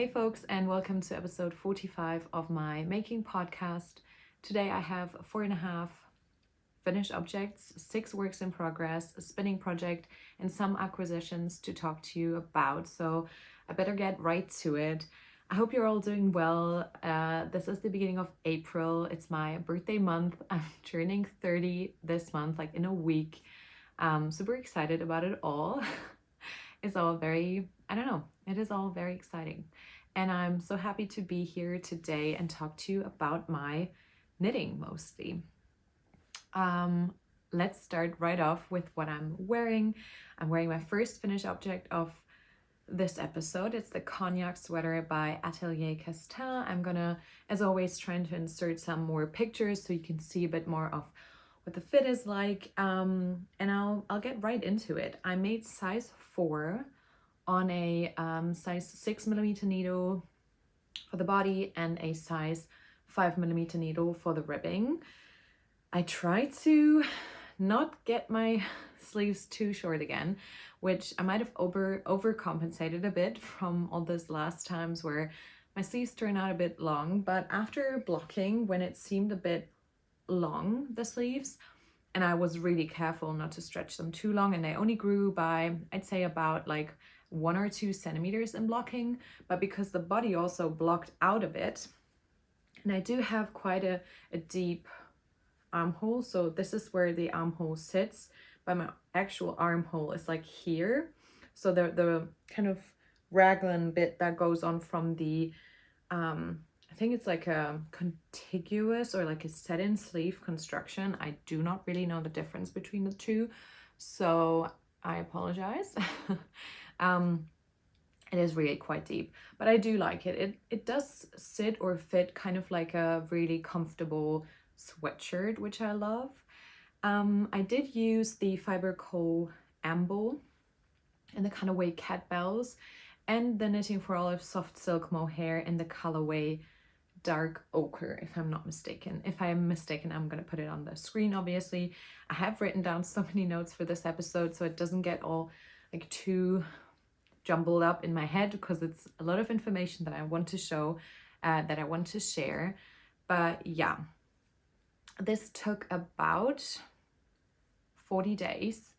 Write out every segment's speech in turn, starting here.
Hey folks, and welcome to episode 45 of my making podcast. Today I have 4.5 finished objects, 6 works in progress, a spinning project, and some acquisitions to talk to you about. So I better get right to it. I hope you're all doing well. This is the beginning of April. It's my birthday month. I'm turning 30 this month, like in a week. Super excited about it all. It's all very, I don't know, it is all very exciting. And I'm so happy to be here today and talk to you about my knitting mostly. Let's start right off with what I'm wearing. I'm wearing my first finished object of this episode. It's the Cognac sweater by Atelier Castin. I'm gonna, as always, trying to insert some more pictures so you can see a bit more of what the fit is like, and I'll get right into it. I made size 4 on a size 6mm needle for the body and a size 5mm needle for the ribbing. I tried to not get my sleeves too short again, which I might have overcompensated a bit from all those last times where my sleeves turned out a bit long, but after blocking, when it seemed a bit long, the sleeves, and I was really careful not to stretch them too long, and they only grew by, I'd say, about like 1 or 2 centimeters in blocking, but because the body also blocked out a bit, and I do have quite a deep armhole, so this is where the armhole sits, but my actual armhole is like here, so the kind of raglan bit that goes on from the I think it's like a contiguous or like a set-in sleeve construction. I do not really know the difference between the two, so I apologize. It is really quite deep, but I do like it. It does sit or fit kind of like a really comfortable sweatshirt, which I love. I did use the Fiber Co amble in the kind of way cat bells, and the Knitting for Olive soft silk mohair in the colorway dark ochre, if I'm not mistaken. If I am mistaken, I'm going to put it on the screen, obviously. I have written down so many notes for this episode, so it doesn't get all like too jumbled up in my head, because it's a lot of information that I want to show, that I want to share. But yeah, this took about 40 days.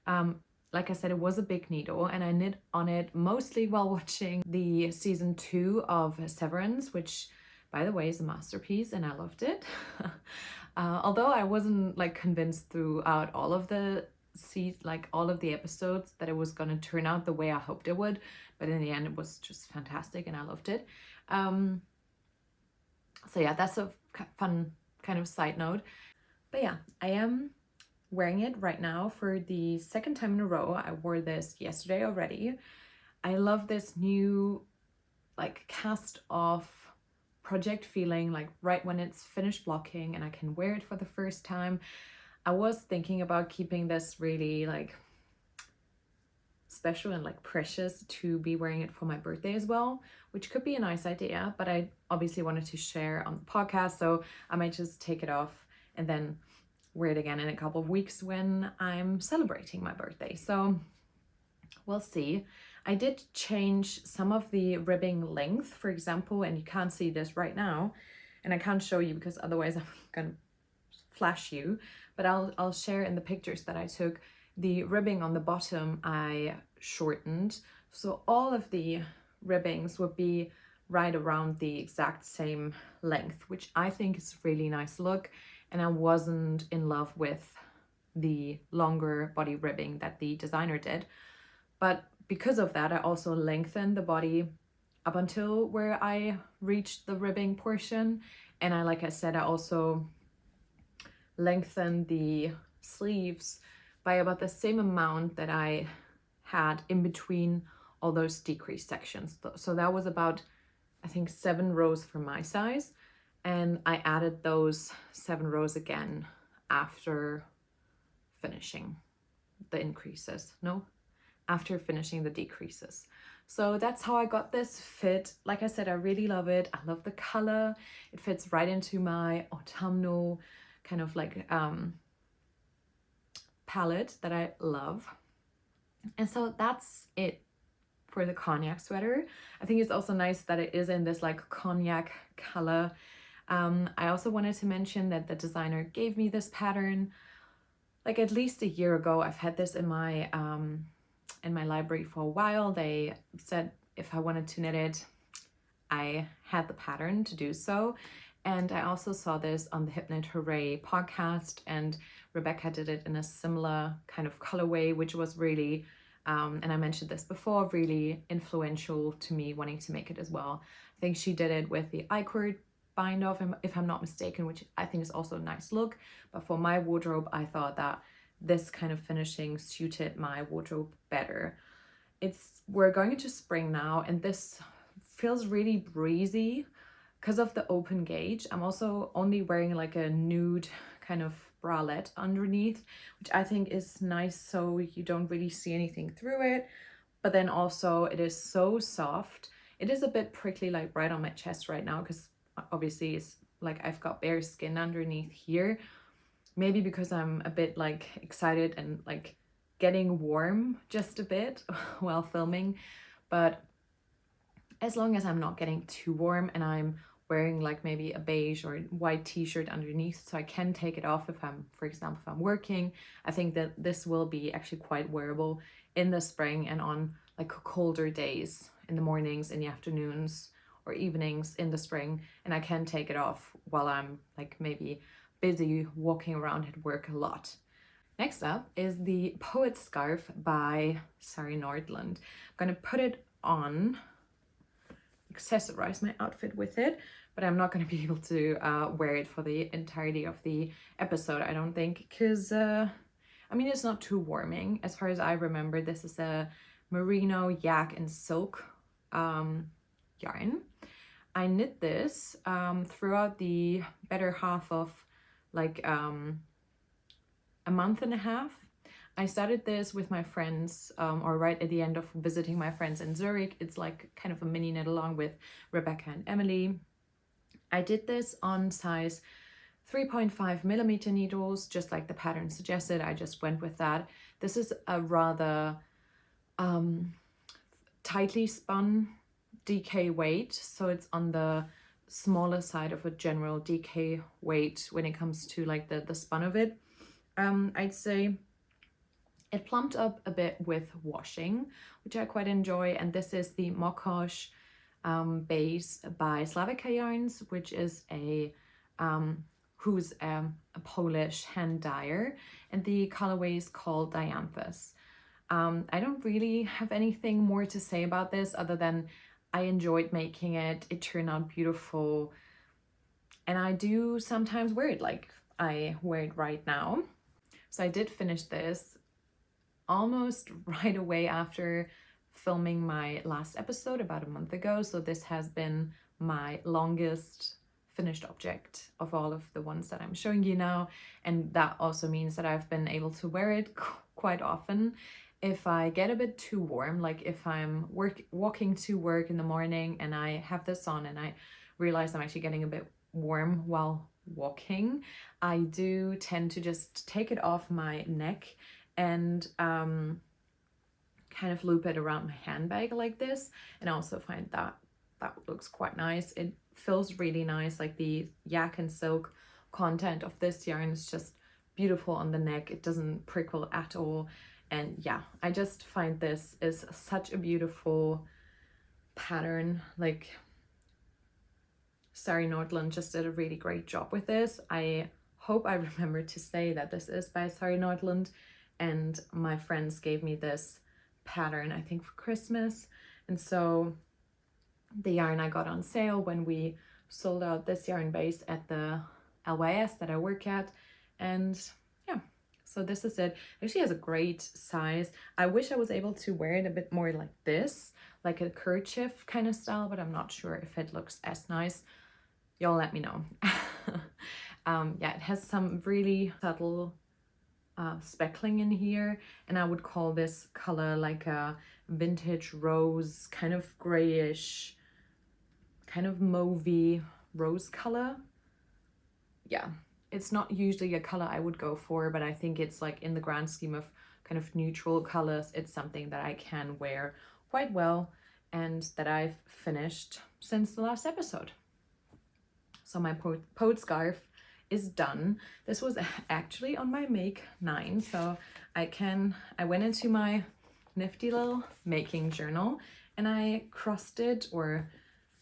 Like I said, it was a big needle, and I knit on it mostly while watching the season 2 of Severance, which, by the way, is a masterpiece, and I loved it. Although I wasn't like convinced throughout all of the episodes that it was gonna turn out the way I hoped it would, but in the end it was just fantastic and I loved it. So yeah, that's a fun kind of side note. But yeah, I am wearing it right now for the second time in a row. I wore this yesterday already. I love this new like cast off project feeling, like right when it's finished blocking and I can wear it for the first time. I was thinking about keeping this really like special and like precious to be wearing it for my birthday as well, which could be a nice idea, but I obviously wanted to share on the podcast, so I might just take it off and then wear it again in a couple of weeks when I'm celebrating my birthday. So we'll see. I did change some of the ribbing length, for example, and you can't see this right now, and I can't show you because otherwise I'm gonna flash you, but I'll share in the pictures that I took. The ribbing on the bottom I shortened, so all of the ribbings would be right around the exact same length, which I think is a really nice look, and I wasn't in love with the longer body ribbing that the designer did. But because of that, I also lengthened the body up until where I reached the ribbing portion, and like I said, I also lengthened the sleeves by about the same amount that I had in between all those decreased sections. So that was about, I think, 7 rows for my size, and I added those 7 rows again after finishing the increases. No, after finishing the decreases. So that's how I got this fit. Like I said, I really love it. I love the color. It fits right into my autumnal kind of like palette that I love. And so that's it for the Cognac sweater. I think it's also nice that it is in this like Cognac color. I also wanted to mention that the designer gave me this pattern like at least a year ago. I've had this in my library for a while. They said if I wanted to knit it, I had the pattern to do so. And I also saw this on the Hip Knit Hooray podcast, and Rebecca did it in a similar kind of colorway, which was really, and I mentioned this before, really influential to me wanting to make it as well. I think she did it with the I-cord bind off, if I'm not mistaken, which I think is also a nice look. But for my wardrobe, I thought that this kind of finishing suited my wardrobe better. We're going into spring now, and this feels really breezy because of the open gauge. I'm also only wearing like a nude kind of bralette underneath, which I think is nice so you don't really see anything through it. But then also it is so soft. It is a bit prickly like right on my chest right now because obviously it's like I've got bare skin underneath here. Maybe because I'm a bit like excited and like getting warm just a bit while filming. But as long as I'm not getting too warm and I'm wearing like maybe a beige or white t-shirt underneath so I can take it off if I'm, for example, if I'm working, I think that this will be actually quite wearable in the spring and on like colder days, in the mornings, in the afternoons or evenings in the spring, and I can take it off while I'm like maybe busy walking around at work a lot. Next up is the Poet Scarf by Sari Nordlund. I'm gonna put it on, accessorize my outfit with it, but I'm not going to be able to wear it for the entirety of the episode, I don't think, because I mean, it's not too warming. As far as I remember, this is a merino, yak and silk yarn. I knit this throughout the better half of like a month and a half. I started this with my friends, or right at the end of visiting my friends in Zurich. It's like kind of a mini knit along with Rebecca and Emily. I did this on size 3.5 millimeter needles, just like the pattern suggested. I just went with that. This is a rather tightly spun DK weight, so it's on the smaller side of a general DK weight when it comes to like the spun of it. I'd say it plumped up a bit with washing, which I quite enjoy, and this is the Mokosh base by Slavica Yarns, which is who's a Polish hand dyer, and the colorway is called Dianthus. I don't really have anything more to say about this other than I enjoyed making it. It turned out beautiful, and I do sometimes wear it like I wear it right now. So I did finish this almost right away after filming my last episode about a month ago. So this has been my longest finished object of all of the ones that I'm showing you now. And that also means that I've been able to wear it quite often. If I get a bit too warm, like if I'm walking to work in the morning and I have this on and I realize I'm actually getting a bit warm while walking, I do tend to just take it off my neck and kind of loop it around my handbag like this. And I also find that looks quite nice. It feels really nice, like the yak and silk content of this yarn is just beautiful on the neck. It doesn't prickle at all. And yeah, I just find this is such a beautiful pattern. Like Sari Nordlund just did a really great job with this. I hope I remember to say that this is by Sari Nordlund, and my friends gave me this pattern I think for Christmas, and so the yarn I got on sale when we sold out this yarn base at the LYS that I work at, and yeah, so this is it. It actually has a great size. I wish I was able to wear it a bit more like this, like a kerchief kind of style, but I'm not sure if it looks as nice. Y'all let me know. Yeah, it has some really subtle speckling in here, and I would call this color like a vintage rose, kind of grayish, kind of mauvey rose color. Yeah, it's not usually a color I would go for, but I think it's like in the grand scheme of kind of neutral colors, it's something that I can wear quite well and that I've finished since the last episode. So my Poet scarf is done. This was actually on my make 9, so I went into my nifty little making journal and I crossed it, or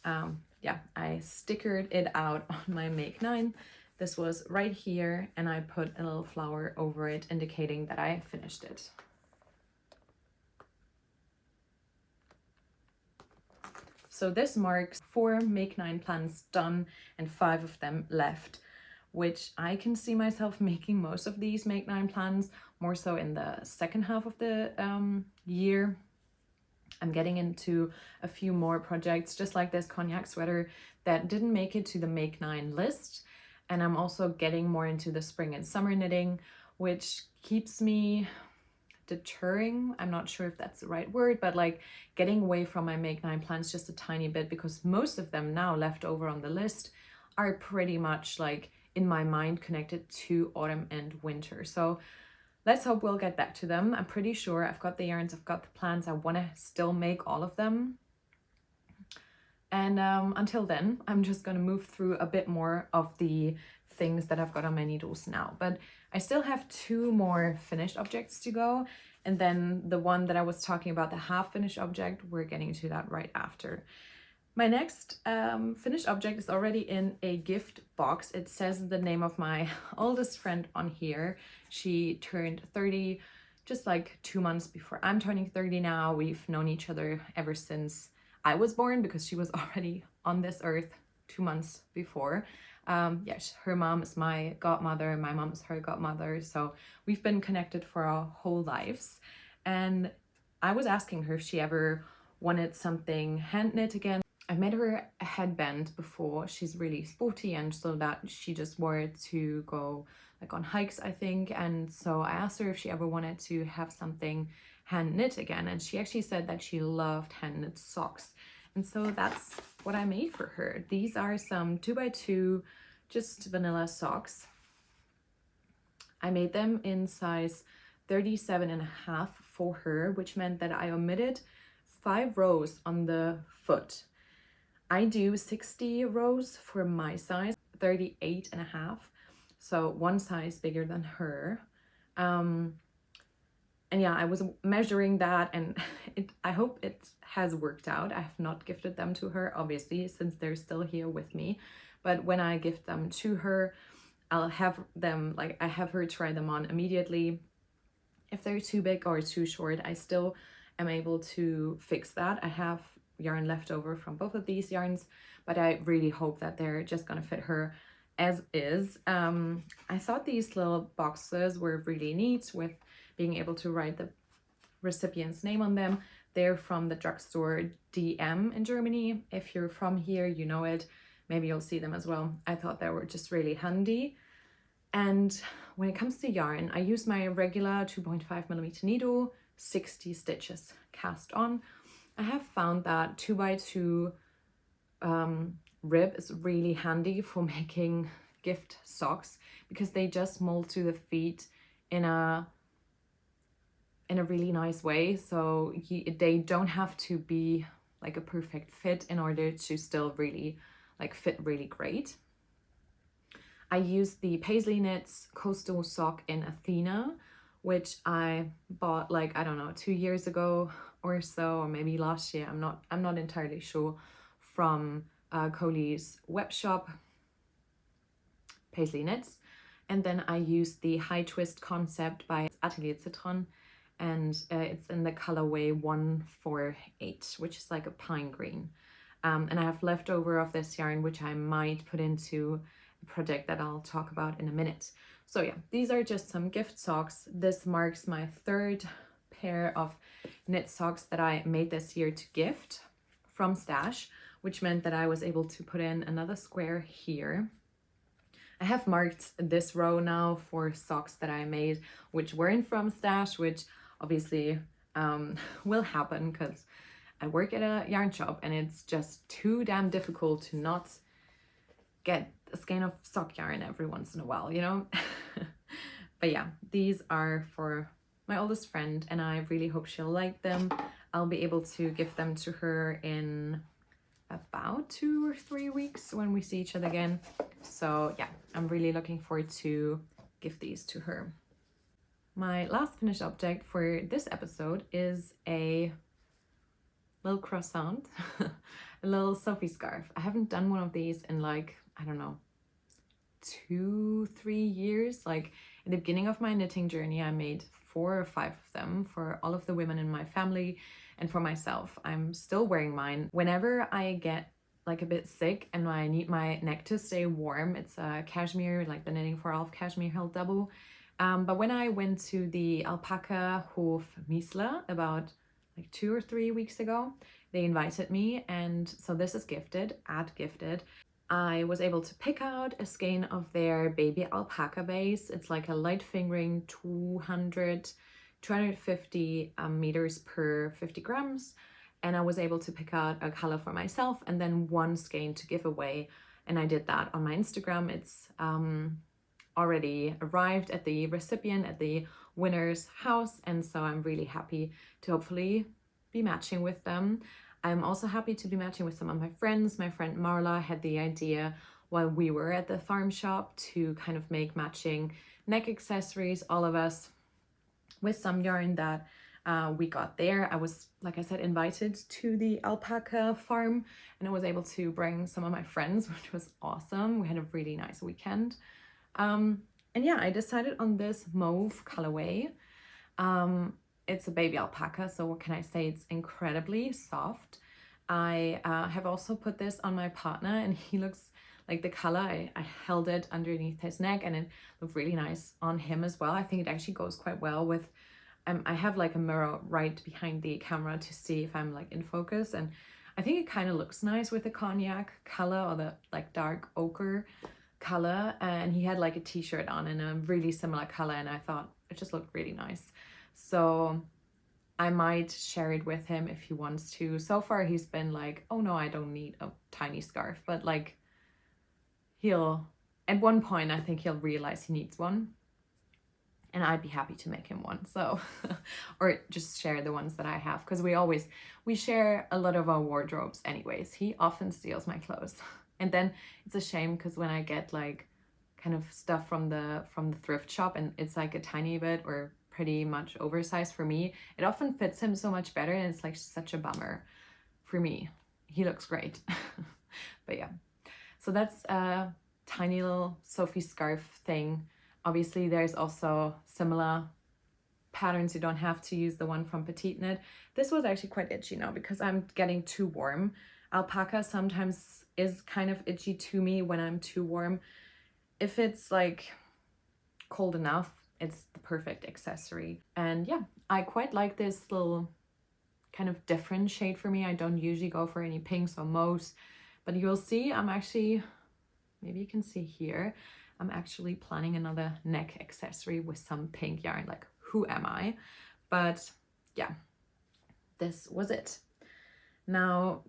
I stickered it out on my make 9. This was right here, and I put a little flower over it indicating that I finished it. So this marks 4 make 9 plans done and 5 of them left, which I can see myself making most of these make 9 plans, more so in the second half of the year. I'm getting into a few more projects, just like this cognac sweater that didn't make it to the make 9 list. And I'm also getting more into the spring and summer knitting, which keeps me deterring. I'm not sure if that's the right word, but like getting away from my make 9 plans just a tiny bit, because most of them now left over on the list are pretty much like in my mind connected to autumn and winter. So let's hope we'll get back to them. I'm pretty sure I've got the yarns, I've got the plans. I want to still make all of them. And until then, I'm just going to move through a bit more of the things that I've got on my needles now. But I still have 2 more finished objects to go. And then the one that I was talking about, the half finished object, we're getting to that right after. My next finished object is already in a gift box. It says the name of my oldest friend on here. She turned 30 just like 2 months before I'm turning 30 now. We've known each other ever since I was born, because she was already on this earth 2 months before. Yes, her mom is my godmother, my mom is her godmother, so we've been connected for our whole lives. And I was asking her if she ever wanted something hand knit again. I made her a headband before. She's really sporty, and so that she just wore it to go like on hikes, I think. And so I asked her if she ever wanted to have something hand knit again, and she actually said that she loved hand knit socks. And so that's what I made for her. These are some 2x2 just vanilla socks. I made them in size 37.5 for her, which meant that I omitted 5 rows on the foot. I do 60 rows for my size, 38.5, so 1 size bigger than her. And yeah, I was measuring that, and I hope it has worked out. I have not gifted them to her, obviously, since they're still here with me. But when I gift them to her, I'll have them, like, I have her try them on immediately. If they're too big or too short, I still am able to fix that. I have yarn left over from both of these yarns, but I really hope that they're just gonna fit her as is. I thought these little boxes were really neat, with being able to write the recipient's name on them. They're from the drugstore DM in Germany. If you're from here, you know it. Maybe you'll see them as well. I thought they were just really handy. And when it comes to yarn, I use my regular 2.5mm needle, 60 stitches cast on. I have found that 2x2 rib is really handy for making gift socks, because they just mold to the feet in a really nice way. So they don't have to be like a perfect fit in order to still really like fit really great. I used the Paige Liz coastal sock in Athena, which I bought like, I don't know, 2 years ago or so, or maybe last year. I'm not entirely sure, from Coley's web shop, Paige Liz. And then I used the high twist concept by Atelier Citron, and it's in the colorway 148, which is like a pine green. And I have leftover of this yarn, which I might put into a project that I'll talk about in a minute. So yeah, these are just some gift socks. This marks my 3rd pair of knit socks that I made this year to gift from Stash, which meant that I was able to put in another square here. I have marked this row now for socks that I made, which weren't from Stash, which obviously will happen because I work at a yarn shop and it's just too damn difficult to not get a skein of sock yarn every once in a while, you know? But yeah, these are for my oldest friend and I really hope she'll like them. I'll be able to give them to her in about 2 or 3 weeks when we see each other again. So yeah, I'm really looking forward to give these to her. My last finished object for this episode is a little croissant, a little Sophie scarf. I haven't done one of these in like, I don't know, 2-3 years. Like in the beginning of my knitting journey, I made 4 or 5 of them for all of the women in my family and for myself. I'm still wearing mine. Whenever I get like a bit sick and I need my neck to stay warm, it's a cashmere, like the Knitting for All Cashmere Held Double. But when I went to the Alpaca Hof Miesler about like 2 or 3 weeks ago, they invited me, and so this is gifted, gifted. I was able to pick out a skein of their baby alpaca base. It's like a light fingering 250 meters per 50 grams. And I was able to pick out a color for myself and then one skein to give away. And I did that on my Instagram. It's already arrived at the recipient, at the winner's house. And so I'm really happy to hopefully be matching with them. I'm also happy to be matching with some of my friends. My friend Marla had the idea while we were at the farm shop to kind of make matching neck accessories, all of us, with some yarn that we got there. I was, like I said, invited to the alpaca farm, and I was able to bring some of my friends, which was awesome. We had a really nice weekend. And yeah, I decided on this mauve colorway. It's a baby alpaca, so what can I say? It's incredibly soft. I have also put this on my partner, and he looks like the color. I held it underneath his neck, and it looked really nice on him as well. I think it actually goes quite well with, I have like a mirror right behind the camera to see if I'm like in focus, and I think it kind of looks nice with the cognac color or the like dark ochre color. And he had like a t-shirt on in a really similar color, and I thought it just looked really nice. So I might share it with him if he wants to. So far he's been like, oh no, I don't need a tiny scarf, but like he'll, at one point I think he'll realize he needs one, and I'd be happy to make him one. So or just share the ones that I have, because we share a lot of our wardrobes anyways. He often steals my clothes, and then it's a shame because when I get like kind of stuff from the thrift shop and it's like a tiny bit or pretty much oversized for me, it often fits him so much better, and it's like such a bummer for me. He looks great. But yeah, so that's a tiny little Sophie scarf thing. Obviously there's also similar patterns. You don't have to use the one from petiteKnit. This was actually quite itchy now because I'm getting too warm. Alpaca sometimes is kind of itchy to me when I'm too warm. If it's like cold enough, it's the perfect accessory. And yeah, I quite like this little kind of different shade for me. I don't usually go for any pinks or mauves, but you'll see I'm actually, maybe you can see here, I'm actually planning another neck accessory with some pink yarn. Like, who am I? But yeah, this was it. Now,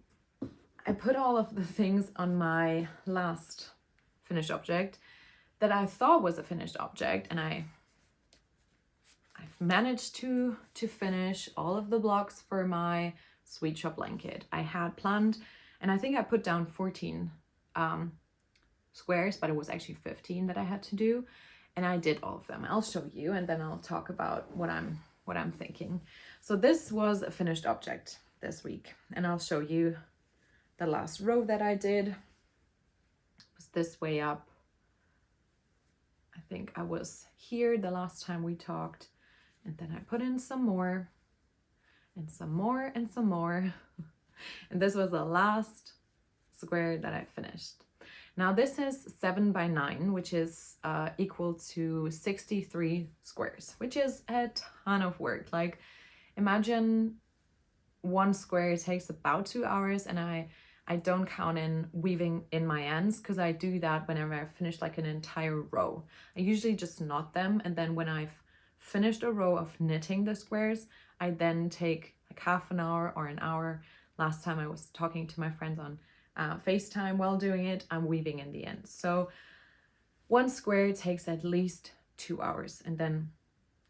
I put all of the things on my last finished object that I thought was a finished object, and I've managed to finish all of the blocks for my sweet shop blanket. I had planned, and I think I put down 14 squares, but it was actually 15 that I had to do, and I did all of them. I'll show you, and then I'll talk about what I'm thinking. So this was a finished object this week, and I'll show you the last row that I did. It was this way up. I think I was here the last time we talked, and then I put in some more and some more and some more. And this was the last square that I finished. Now this is 7 by 9, which is equal to 63 squares, which is a ton of work. Like, imagine one square takes about 2 hours, and I don't count in weaving in my ends, because I do that whenever I finish like an entire row. I usually just knot them, and then when I've finished a row of knitting the squares, I then take like half an hour or an hour. Last time I was talking to my friends on FaceTime while doing it, I'm weaving in the end. So one square takes at least 2 hours, and then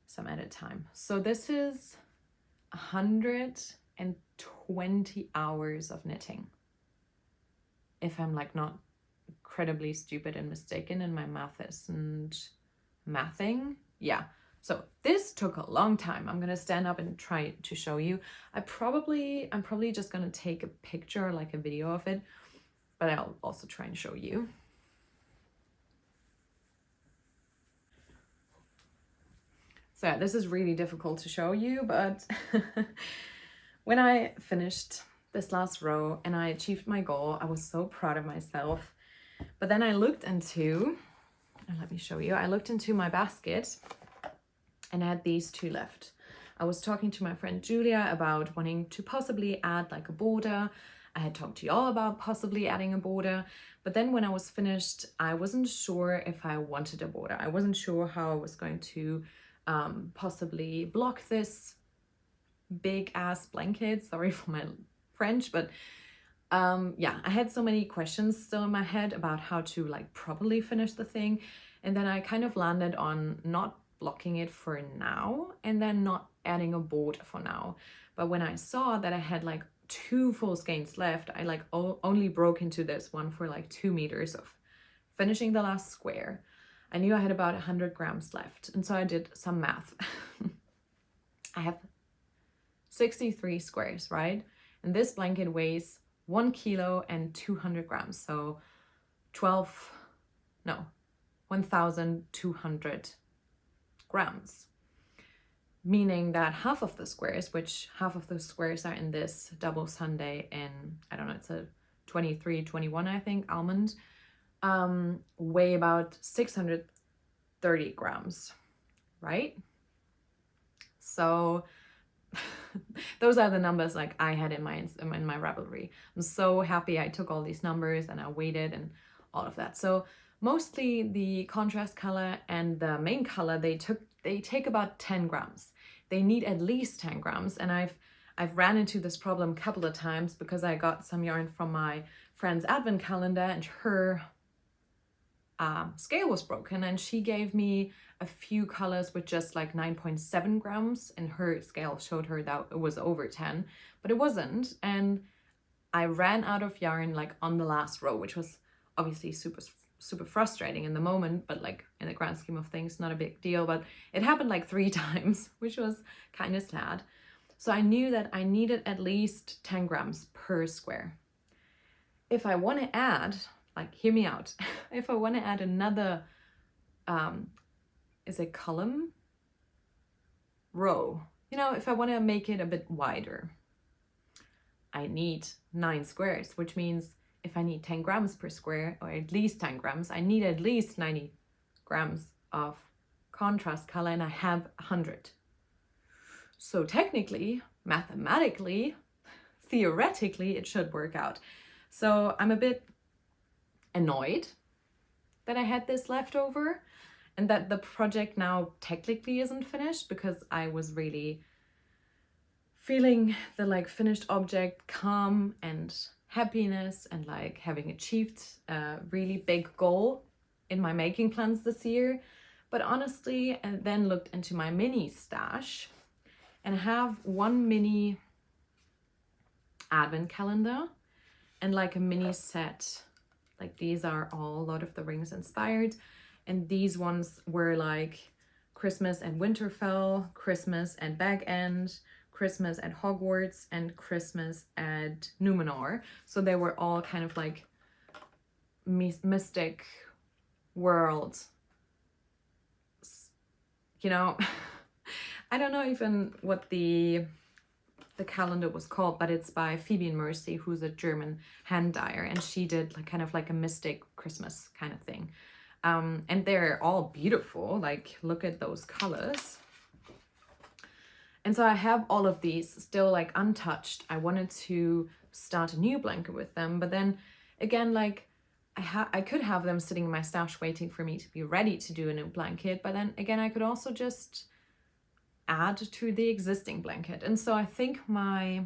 some edit time. So this is 100 120 hours of knitting. If I'm like not incredibly stupid and mistaken in my maths and mathing. Yeah. So this took a long time. I'm gonna stand up and try to show you. I'm probably just gonna take a picture, like a video of it, but I'll also try and show you. So yeah, this is really difficult to show you, but when I finished this last row and I achieved my goal, I was so proud of myself. But then I looked into, and let me show you, I looked into my basket and I had these two left. I was talking to my friend Julia about wanting to possibly add like a border. I had talked to y'all about possibly adding a border, but then when I was finished, I wasn't sure if I wanted a border. I wasn't sure how I was going to possibly block this big ass blanket. Sorry for my French, but yeah, I had so many questions still in my head about how to like properly finish the thing. And then I kind of landed on not blocking it for now and then not adding a board for now. But when I saw that I had like 2 full skeins left, I like only broke into this one for like 2 meters of finishing the last square. I knew I had about 100 grams left. And so I did some math. I have 63 squares, right? And this blanket weighs 1 kilo and 200 grams. So 1,200 grams. Meaning that half of the squares are in this double Sunday in, I don't know, it's a 23, 21, I think, almond, weigh about 630 grams, right? So those are the numbers like I had in my Ravelry. I'm so happy I took all these numbers and I weighted and all of that. So mostly the contrast color and the main color, they take about 10 grams. They need at least 10 grams. And I've ran into this problem a couple of times because I got some yarn from my friend's advent calendar and her scale was broken, and she gave me a few colors with just like 9.7 grams, and her scale showed her that it was over 10, but it wasn't. And I ran out of yarn like on the last row, which was obviously super frustrating in the moment, but like in the grand scheme of things, not a big deal. But it happened like 3 times, which was kind of sad. So I knew that I needed at least 10 grams per square. If I want to add, like, hear me out. If I want to add another, is it column? Row. You know, if I want to make it a bit wider, I need 9 squares, which means if I need 10 grams per square, or at least 10 grams, I need at least 90 grams of contrast color, and I have 100. So technically, mathematically, theoretically, it should work out. So I'm a bit annoyed that I had this left over and that the project now technically isn't finished, because I was really feeling the like finished object calm and happiness and like having achieved a really big goal in my making plans this year. But honestly, I then looked into my mini stash and have one mini advent calendar and like a mini set. Like these are all Lord of the Rings inspired, and these ones were like Christmas at Winterfell, Christmas at Bag End, Christmas at Hogwarts, and Christmas at Numenor. So they were all kind of like mystic world, you know. I don't know even what the calendar was called, but it's by Phoebe and Mercy, who's a German hand dyer, and she did like kind of like a mystic Christmas kind of thing. And they're all beautiful, like look at those colors. And so I have all of these still like untouched. I wanted to start a new blanket with them, but then again, like I could have them sitting in my stash waiting for me to be ready to do a new blanket, but then again, I could also just add to the existing blanket. And so I think my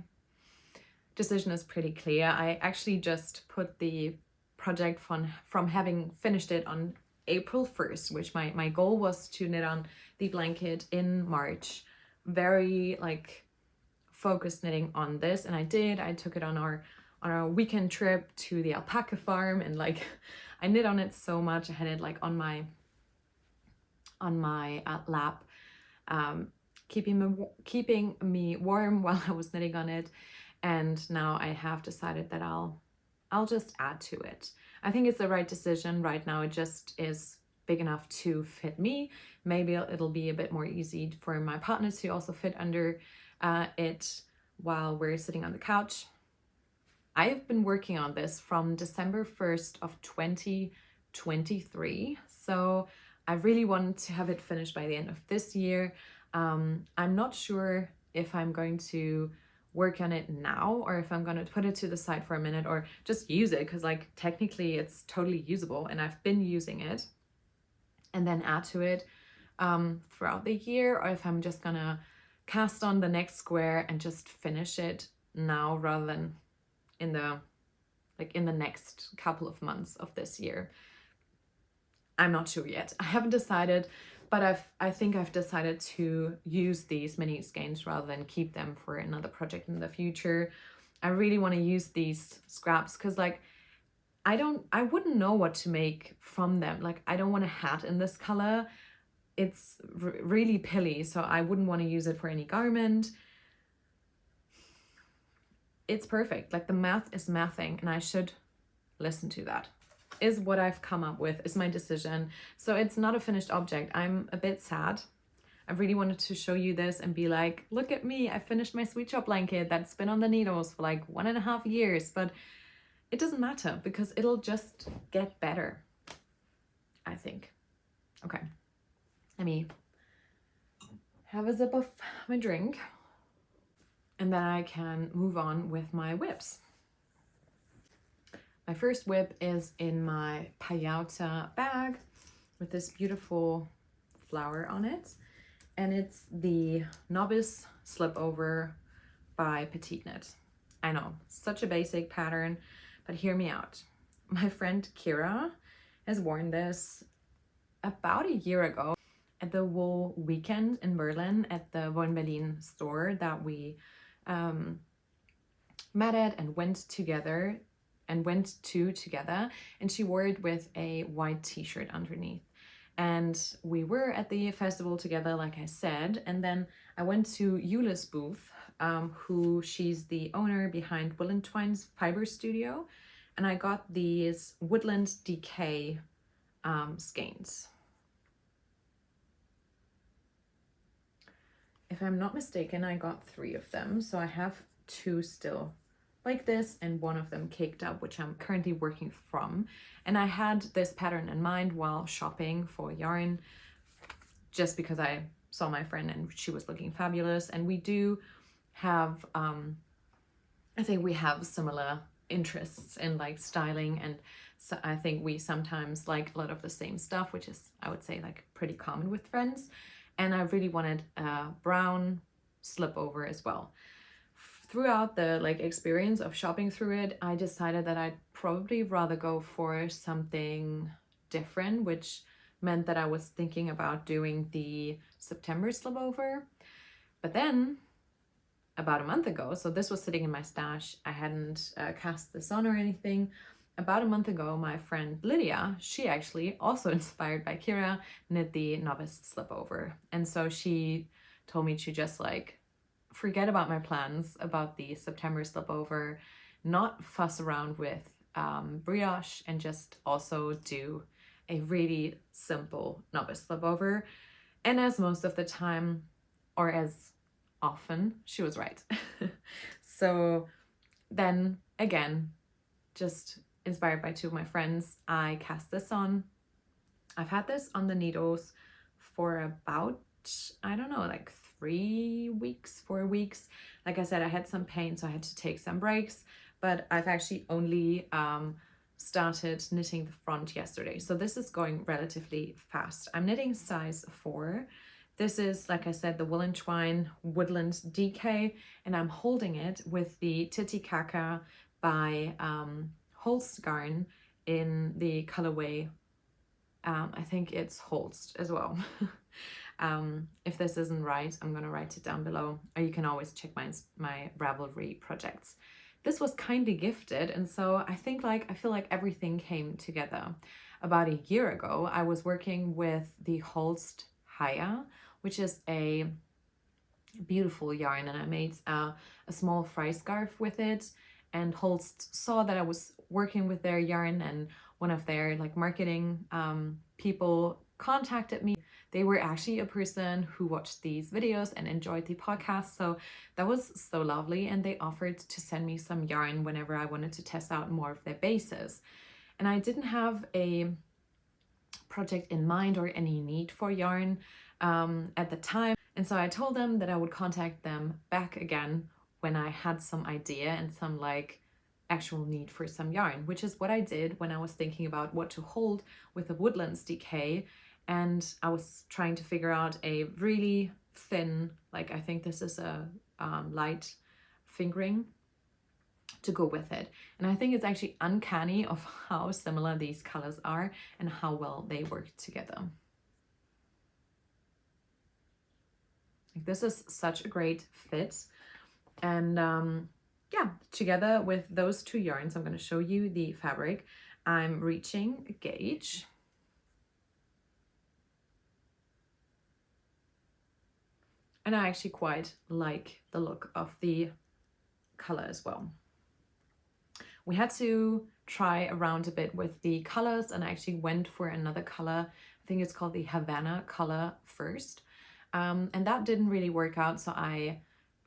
decision is pretty clear. I actually just put the project from having finished it on April 1st, which my goal was to knit on the blanket in March, very like focus knitting on this, and I did. I took it on our weekend trip to the alpaca farm, and like I knit on it so much. I had it like on my lap, keeping me warm while I was knitting on it. And now I have decided that I'll just add to it. I think it's the right decision right now. It just is big enough to fit me. Maybe it'll be a bit more easy for my partner to also fit under it while we're sitting on the couch. I have been working on this from December 1st of 2023. So I really want to have it finished by the end of this year. I'm not sure if I'm going to work on it now or if I'm going to put it to the side for a minute or just use it, because like technically it's totally usable and I've been using it, and then add to it throughout the year, or if I'm just gonna cast on the next square and just finish it now rather than in the next couple of months of this year. I'm not sure yet. I haven't decided, but I think I've decided to use these mini skeins rather than keep them for another project in the future. I really want to use these scraps because like I wouldn't know what to make from them. Like I don't want a hat in this color. It's really pilly, so I wouldn't want to use it for any garment. It's perfect. Like the math is mathing, and I should listen to that. Is what I've come up with, is my decision. So it's not a finished object. I'm a bit sad. I really wanted to show you this and be like, look at me, I finished my sweet shop blanket that's been on the needles for like 1.5 years, but it doesn't matter because it'll just get better, I think. Okay, let me have a sip of my drink and then I can move on with my whips. My first whip is in my paillette bag with this beautiful flower on it. And it's the Novice Slipover by petiteKnit. I know, such a basic pattern, but hear me out. My friend Kira has worn this about a year ago at the wool weekend in Berlin at the Wolln Berlin store that we met at and went to together, and she wore it with a white t-shirt underneath. And we were at the festival together, like I said, and then I went to Yule's booth, she's the owner behind Woollen Twine's Fiber Studio, and I got these Woodland Decay skeins. If I'm not mistaken, I got 3 of them, so I have 2 still like this and 1 of them caked up, which I'm currently working from. And I had this pattern in mind while shopping for yarn, just because I saw my friend and she was looking fabulous. And we do have, I think we have similar interests in like styling, and so I think we sometimes like a lot of the same stuff, which is, I would say, like pretty common with friends. And I really wanted a brown slipover as well. Throughout the like experience of shopping through it, I decided that I'd probably rather go for something different, which meant that I was thinking about doing the September slipover. But then about a month ago, so this was sitting in my stash, I hadn't cast this on or anything. About a month ago, my friend Lydia, she actually, also inspired by Kira, knit the Novice Slipover. And so she told me to just like forget about my plans about the September slipover, not fuss around with brioche, and just also do a really simple Novice slipover. And as most of the time, or as often, she was right. So then again, just inspired by 2 of my friends, I cast this on. I've had this on the needles for about, I don't know, like 3 weeks, 4 weeks. Like I said, I had some pain, so I had to take some breaks, but I've actually only started knitting the front yesterday. So this is going relatively fast. I'm knitting size 4. This is, like I said, the Woollen Twine Woodland Decay, and I'm holding it with the petiteKnit by Holst Garn in the colorway, I think it's Holst as well. If this isn't right, I'm gonna write it down below, or you can always check my Ravelry projects. This was kindly gifted, and so I feel like everything came together. About a year ago, I was working with the Holst Haya, which is a beautiful yarn, and I made a small fry scarf with it. And Holst saw that I was working with their yarn, and one of their like marketing people contacted me. They were actually a person who watched these videos and enjoyed the podcast, so that was so lovely, and they offered to send me some yarn whenever I wanted to test out more of their bases. And I didn't have a project in mind or any need for yarn at the time, and so I told them that I would contact them back again when I had some idea and some like actual need for some yarn, which is what I did when I was thinking about what to hold with the Woodlands DK. And I was trying to figure out a really thin, like I think this is a light fingering to go with it. And I think it's actually uncanny of how similar these colors are and how well they work together. Like, this is such a great fit. And yeah, together with those two yarns, I'm going to show you the fabric. I'm reaching a gauge. And I actually quite like the look of the color as well. We had to try around a bit with the colors, and I actually went for another color. I think it's called the Havana color first. And that didn't really work out, so I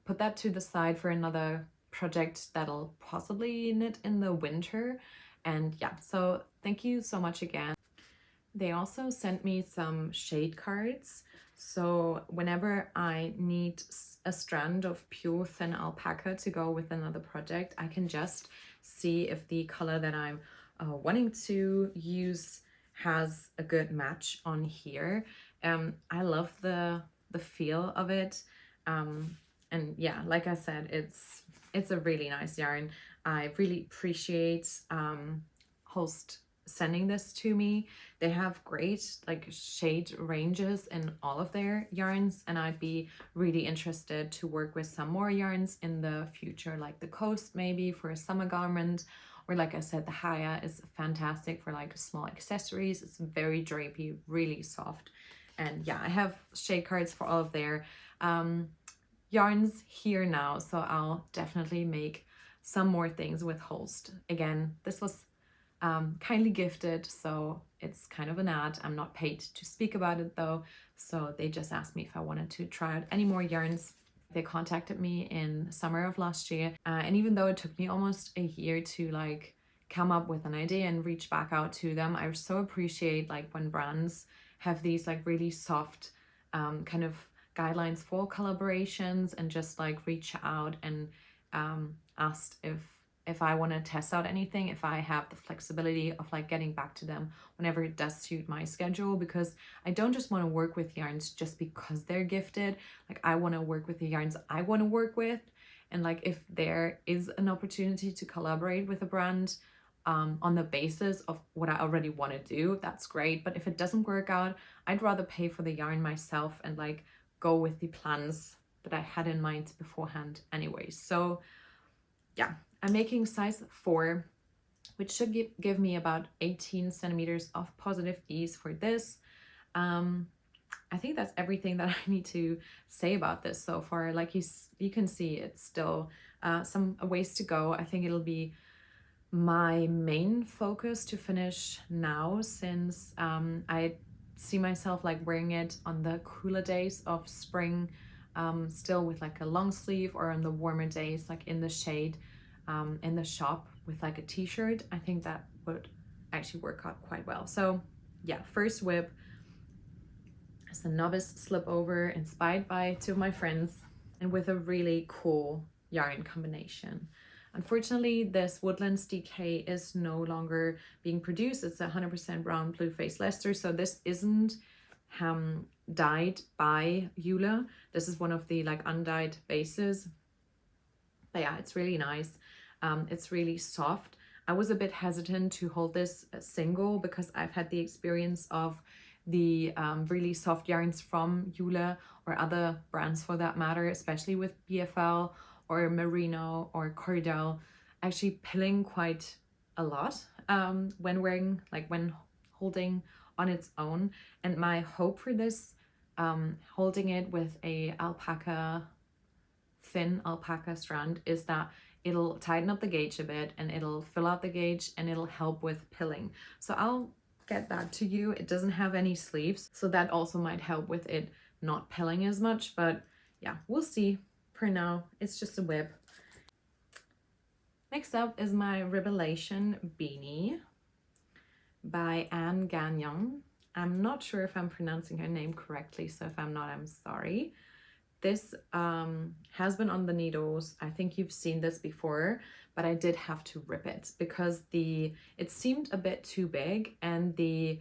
put that to the side for another project that'll possibly knit in the winter. And yeah, so thank you so much again. They also sent me some shade cards. So whenever I need a strand of pure thin alpaca to go with another project, I can just see if the color that I'm wanting to use has a good match on here. I love the feel of it. And yeah, like I said, it's a really nice yarn. I really appreciate Holst sending this to me. They have great like shade ranges in all of their yarns, and I'd be really interested to work with some more yarns in the future, like the Coast maybe for a summer garment, or like I said, the Haya is fantastic for like small accessories. It's very drapey, really soft. And yeah, I have shade cards for all of their yarns here now, so I'll definitely make some more things with Holst. Again, this was kindly gifted, so it's kind of an ad. I'm not paid to speak about it though, so they just asked me if I wanted to try out any more yarns. They contacted me in summer of last year, and even though it took me almost a year to like come up with an idea and reach back out to them, I so appreciate like when brands have these like really soft kind of guidelines for collaborations, and just like reach out and asked if I want to test out anything, if I have the flexibility of like getting back to them whenever it does suit my schedule, because I don't just want to work with yarns just because they're gifted. Like, I want to work with the yarns I want to work with, and like if there is an opportunity to collaborate with a brand on the basis of what I already want to do, that's great. But if it doesn't work out, I'd rather pay for the yarn myself and like go with the plans that I had in mind beforehand anyway. So yeah, I'm making size 4, which should give me about 18 centimeters of positive ease for this. I think that's everything that I need to say about this so far. Like you can see, it's still some ways to go. I think it'll be my main focus to finish now, since I see myself like wearing it on the cooler days of spring, still with like a long sleeve, or on the warmer days like in the shade in the shop with like a t-shirt. I think that would actually work out quite well. So yeah, first whip is the Novice Slipover, inspired by 2 of my friends, and with a really cool yarn combination. Unfortunately, this Woodlands DK is no longer being produced. It's 100% brown blue face Leicester, so this isn't dyed by Eula. This is one of the like undyed bases. But yeah, it's really nice. It's really soft. I was a bit hesitant to hold this single because I've had the experience of the really soft yarns from Yule or other brands for that matter, especially with BFL or Merino or Cordell, actually pilling quite a lot when wearing, like when holding on its own. And my hope for this, holding it with a thin alpaca strand, is that it'll tighten up the gauge a bit and it'll fill out the gauge and it'll help with pilling. So I'll get that to you. It doesn't have any sleeves, so that also might help with it not pilling as much, but yeah, we'll see. For now, it's just a whip. Next up is my Ribelation beanie by Gagnon. I'm not sure if I'm pronouncing her name correctly, so if I'm not, I'm sorry. This has been on the needles. I think you've seen this before, but I did have to rip it because it seemed a bit too big and the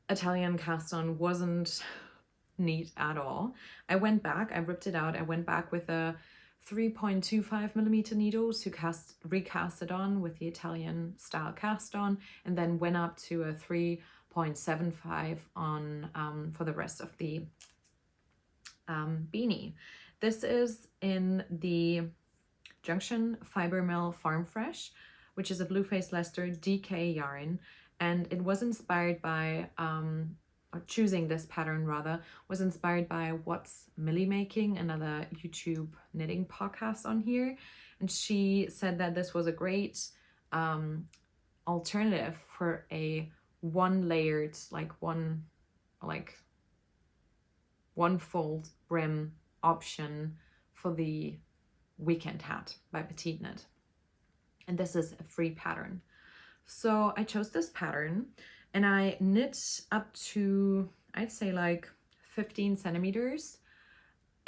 Italian cast on wasn't neat at all. I went back, I ripped it out. I went back with a 3.25 millimeter needle to recast it on with the Italian style cast on, and then went up to a 3.75 on for the rest of the beanie. This is in the Junction Fiber Mill Farm Fresh, which is a Blue-Faced Leicester DK yarn, and it was inspired by or choosing this pattern rather was inspired by What's Mili Making, another YouTube knitting podcast on here, and she said that this was a great alternative for a one-layered, one fold brim option for the weekend hat by petiteKnit. And this is a free pattern. So I chose this pattern and I knit up to, I'd say 15 centimeters.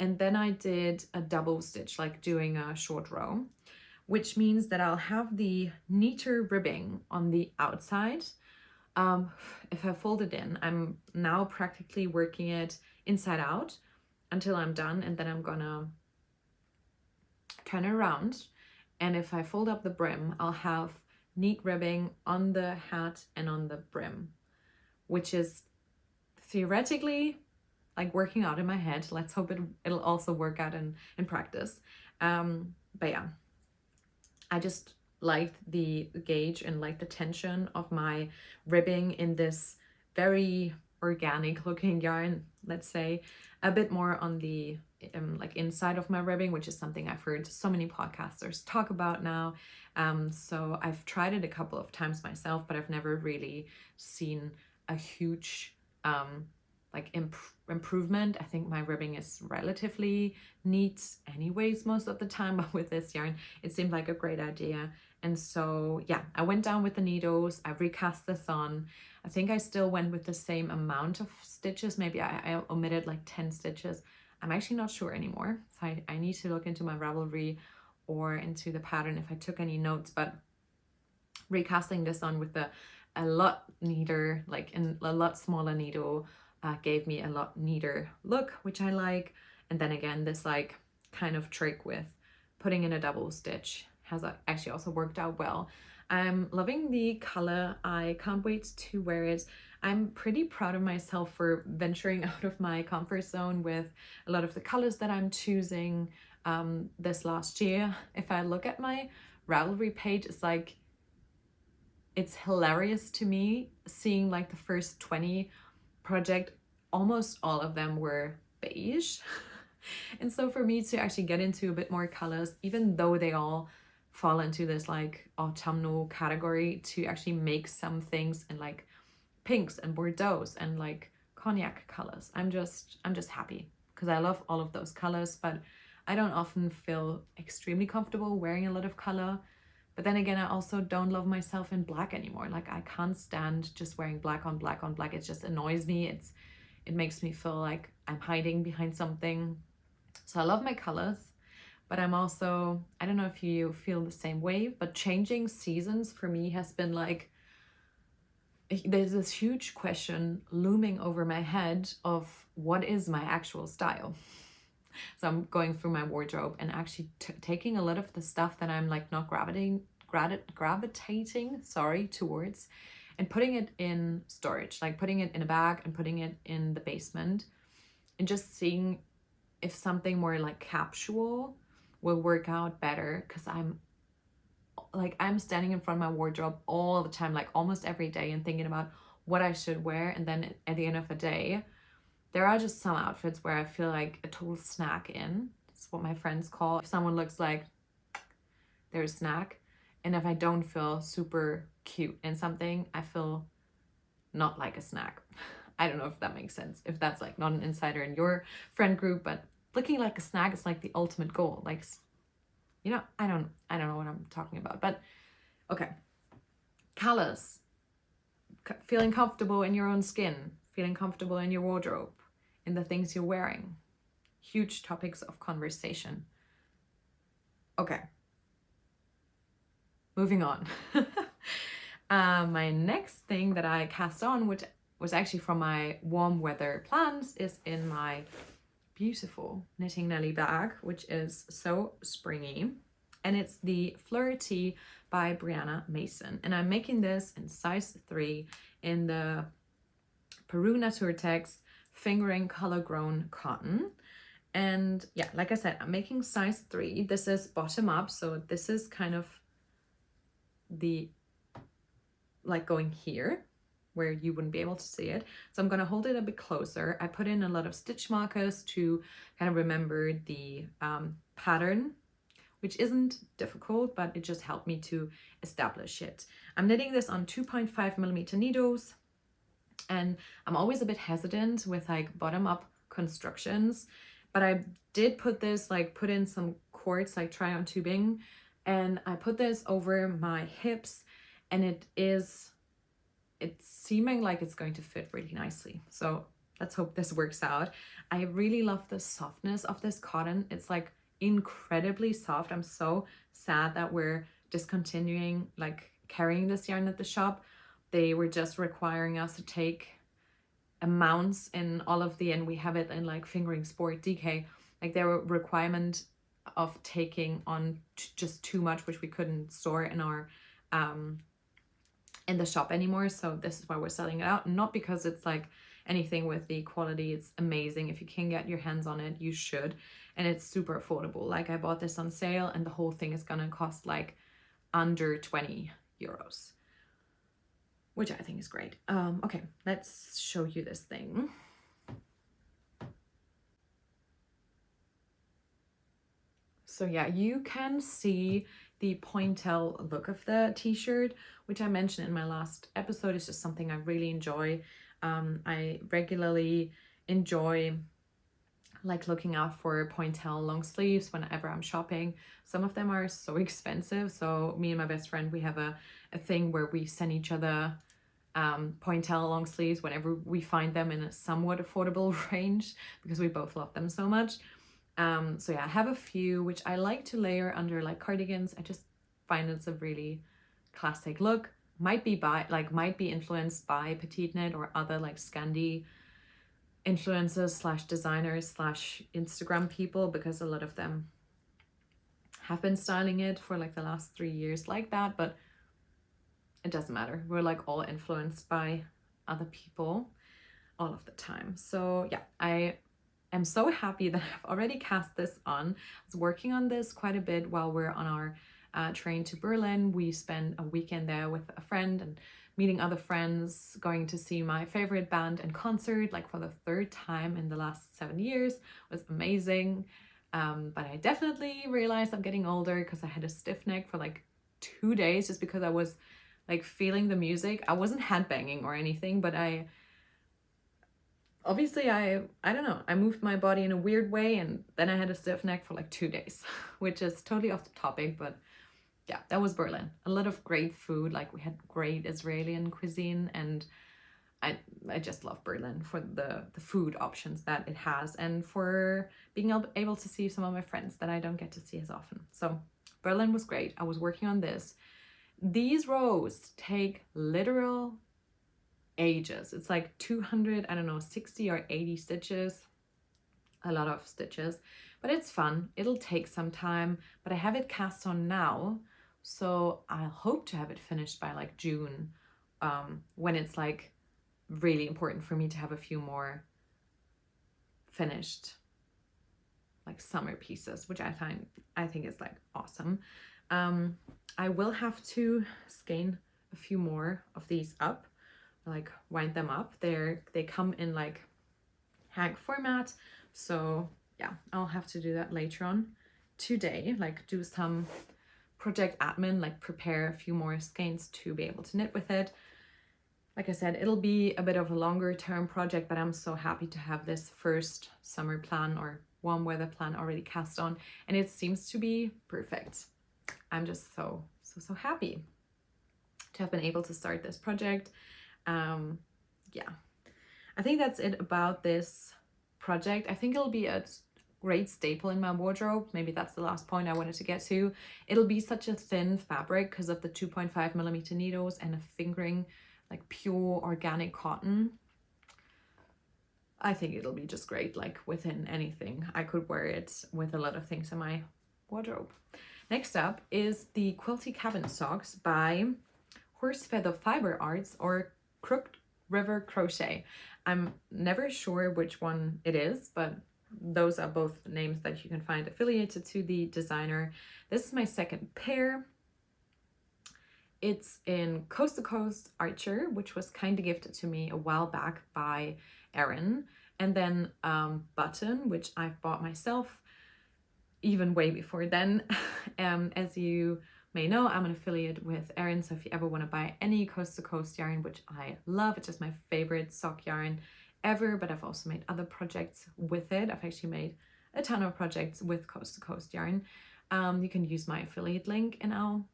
And then I did a double stitch, doing a short row, which means that I'll have the neater ribbing on the outside. If I fold it in, I'm now practically working it inside out until I'm done, and then I'm gonna turn it around. And if I fold up the brim, I'll have neat ribbing on the hat and on the brim, which is theoretically working out in my head. Let's hope it'll also work out in practice. But yeah, I just liked the gauge and the tension of my ribbing in this very organic looking yarn, let's say, a bit more on the inside of my ribbing, which is something I've heard so many podcasters talk about now. So I've tried it a couple of times myself, but I've never really seen a huge improvement. I think my ribbing is relatively neat anyways most of the time, but with this yarn it seemed like a great idea. And so yeah, I went down with the needles, I recast this on. I think I still went with the same amount of stitches. Maybe I omitted 10 stitches. I'm actually not sure anymore, so I need to look into my Ravelry or into the pattern if I took any notes. But recasting this on with a lot neater, in a lot smaller needle, gave me a lot neater look, which I like. And then again, this kind of trick with putting in a double stitch has actually also worked out well. I'm loving the color. I can't wait to wear it. I'm pretty proud of myself for venturing out of my comfort zone with a lot of the colors that I'm choosing this last year. If I look at my Ravelry page, it's hilarious to me seeing the first 20 project, almost all of them were beige. And so for me to actually get into a bit more colors, even though they all fall into this autumnal category, to actually make some things in pinks and bordeaux and cognac colors, I'm just happy because I love all of those colors, but I don't often feel extremely comfortable wearing a lot of color. But then again, I also don't love myself in black anymore. I can't stand just wearing black on black on black. It just annoys me. It makes me feel like I'm hiding behind something. So I love my colors, but I'm also, I don't know if you feel the same way, but changing seasons for me has been there's this huge question looming over my head of what is my actual style. So I'm going through my wardrobe and actually taking a lot of the stuff that I'm not gravitating towards, and putting it in storage, like putting it in a bag and putting it in the basement, and just seeing if something more like capsule will work out better. Because I'm standing in front of my wardrobe all the time, like almost every day, and thinking about what I should wear. And then at the end of the day, there are just some outfits where I feel like a total snack in. That's what my friends call if someone looks like they're a snack. And if I don't feel super cute in something, I feel not like a snack. I don't know if that makes sense, if that's like not an insider in your friend group, but looking like a snack is like the ultimate goal. Like, you know, I don't know what I'm talking about, but okay. Colors, feeling comfortable in your own skin, feeling comfortable in your wardrobe, in the things you're wearing. Huge topics of conversation. Okay. Moving on. My next thing that I cast on, which was actually from my warm weather plans, is in my beautiful Knitting Nelly bag, which is so springy. And it's the Fleur tee by Brianna Mason. And I'm making this in size 3 in the Peru Naturtex fingering color grown cotton. And yeah, like I said, I'm making size 3. This is bottom up, so this is kind of the like going here where you wouldn't be able to see it. So I'm going to hold it a bit closer. I put in a lot of stitch markers to kind of remember the pattern, which isn't difficult, but it just helped me to establish it. I'm knitting this on 2.5mm needles, and I'm always a bit hesitant with like bottom up constructions, but I did put in some cords, like try on tubing, and I put this over my hips, and it's seeming like it's going to fit really nicely. So let's hope this works out. I really love the softness of this cotton. It's like incredibly soft. I'm so sad that we're discontinuing like carrying this yarn at the shop. They were just requiring us to take amounts in all of the, and we have it in like fingering sport DK, like there were requirement of taking on just too much, which we couldn't store in our in the shop anymore. So this is why we're selling it out, not because it's like anything with the quality. It's amazing. If you can get your hands on it, you should. And it's super affordable. Like I bought this on sale, and the whole thing is gonna cost like under 20 euros, which I think is great. Okay, let's show you this thing. So yeah, you can see the pointel look of the t-shirt, which I mentioned in my last episode. Is just something I really enjoy. I regularly enjoy like looking out for pointel long sleeves whenever I'm shopping. Some of them are so expensive. So me and my best friend, we have a thing where we send each other pointel long sleeves whenever we find them in a somewhat affordable range, because we both love them so much. So yeah, I have a few which I like to layer under like cardigans. I just find it's a really classic look. Might be influenced by petiteKnit or other like Scandi influencers / designers / Instagram people, because a lot of them have been styling it for like the last 3 years like that, but it doesn't matter. We're like all influenced by other people all of the time. So yeah, I am so happy that I've already cast this on. I was working on this quite a bit while we're on our train to Berlin. We spent a weekend there with a friend and meeting other friends, going to see my favorite band in concert, like for the 3rd time in the last 7 years. It was amazing. But I definitely realized I'm getting older, because I had a stiff neck for like 2 days just because I was like feeling the music. I wasn't headbanging or anything, but I don't know, I moved my body in a weird way, and then I had a stiff neck for like 2 days, which is totally off the topic, but yeah, that was Berlin. A lot of great food, like we had great Israeli cuisine, and I just love Berlin for the food options that it has, and for being able to see some of my friends that I don't get to see as often. So Berlin was great. I was working on this. These rows take literal ages. It's like 200, I don't know, 60 or 80 stitches. A lot of stitches, but it's fun. It'll take some time, but I have it cast on now, so I'll hope to have it finished by like June when it's like really important for me to have a few more finished like summer pieces, which I think is like awesome. I will have to skein a few more of these up, like wind them up. They come in like hang format, so yeah, I'll have to do that later on today, like do some project admin, like prepare a few more skeins to be able to knit with it. Like I said, it'll be a bit of a longer term project, but I'm so happy to have this first summer plan or warm weather plan already cast on, and it seems to be perfect. I'm just so happy to have been able to start this project. Yeah, I think that's it about this project. I think it'll be a great staple in my wardrobe. Maybe that's the last point I wanted to get to. It'll be such a thin fabric because of the 2.5mm needles and a fingering like pure organic cotton. I think it'll be just great, like within anything. I could wear it with a lot of things in my wardrobe. Next up is the Quilty Cabin Socks by Horse Feather Fiber Arts or Crooked River Crochet. I'm never sure which one it is, but those are both names that you can find affiliated to the designer. This is my second pair. It's in Coast to Coast Archer, which was kind of gifted to me a while back by Erin, and then Button, which I've bought myself even way before then. As you may know, I'm an affiliate with Erin, so if you ever want to buy any Coast to Coast yarn, which I love, it's just my favorite sock yarn ever, but I've also made other projects with it. I've actually made a ton of projects with Coast to Coast yarn. You can use my affiliate link and I'll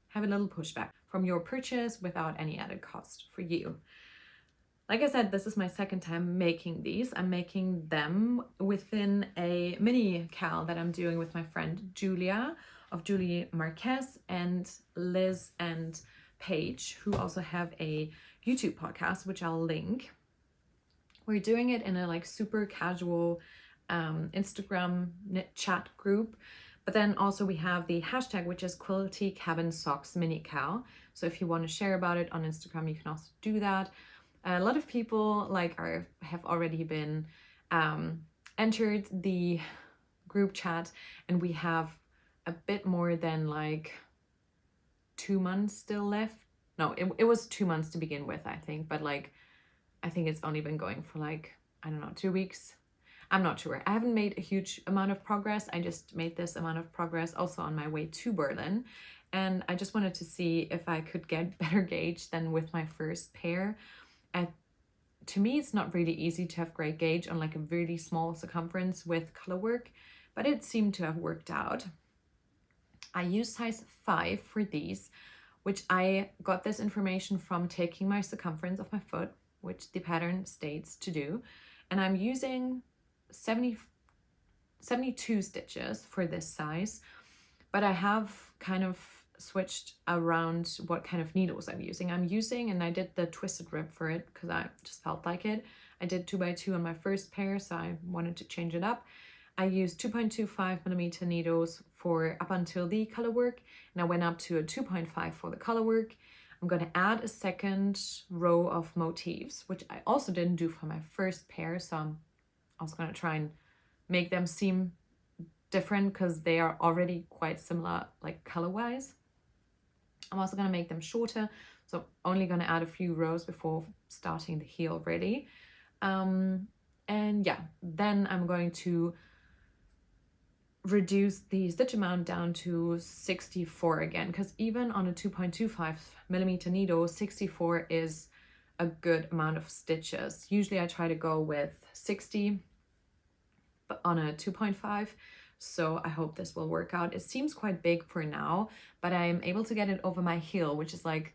have a little pushback from your purchase without any added cost for you. Like I said, this is my second time making these. I'm making them within a mini cal that I'm doing with my friend Julia of Julie Marquez and Liz and Paige, who also have a YouTube podcast, which I'll link. We're doing it in a like super casual Instagram knit chat group. But then also we have the hashtag, which is Quilty Cabin Socks Mini Cal. So if you want to share about it on Instagram, you can also do that. A lot of people like have already been entered the group chat, and we have a bit more than like 2 months still left. No, it was 2 months to begin with, I think, but like I think it's only been going for like, I don't know, 2 weeks. I'm not sure. I haven't made a huge amount of progress. I just made this amount of progress also on my way to Berlin. And I just wanted to see if I could get better gauge than with my first pair. To me, it's not really easy to have great gauge on like a really small circumference with color work, but it seemed to have worked out. I use size 5 for these, which I got this information from taking my circumference of my foot, which the pattern states to do. And I'm using 72 stitches for this size, but I have kind of switched around what kind of needles I'm using. And I did the twisted rib for it because I just felt like it. I did 2x2 on my first pair, so I wanted to change it up. I used 2.25mm needles for up until the color work, and I went up to a 2.5 for the color work. I'm going to add a second row of motifs, which I also didn't do for my first pair, so I'm also going to try and make them seem different because they are already quite similar, like color-wise. I'm also going to make them shorter, so only going to add a few rows before starting the heel really. And yeah, then I'm going to reduce the stitch amount down to 64 again, because even on a 2.25mm needle, 64 is a good amount of stitches. Usually I try to go with 60 but on a 2.5, so I hope this will work out. It seems quite big for now, but I'm able to get it over my heel, which is like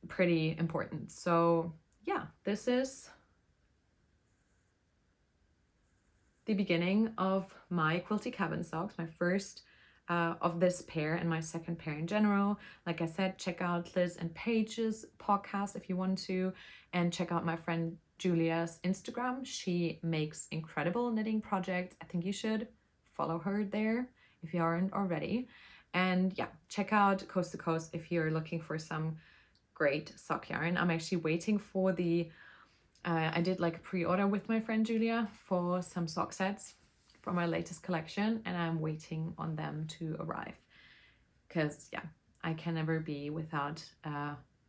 pretty important. So yeah, this is the beginning of my Quilty Cabin Socks, my first of this pair and my second pair in general. Like I said, check out Liz and Paige's podcast if you want to, and check out my friend Julia's Instagram. She makes incredible knitting projects. I think you should follow her there if you aren't already. And yeah, check out Coast to Coast if you're looking for some great sock yarn. I'm actually waiting for the, I did like a pre-order with my friend Julia for some sock sets from our latest collection, and I'm waiting on them to arrive. Because yeah, I can never be without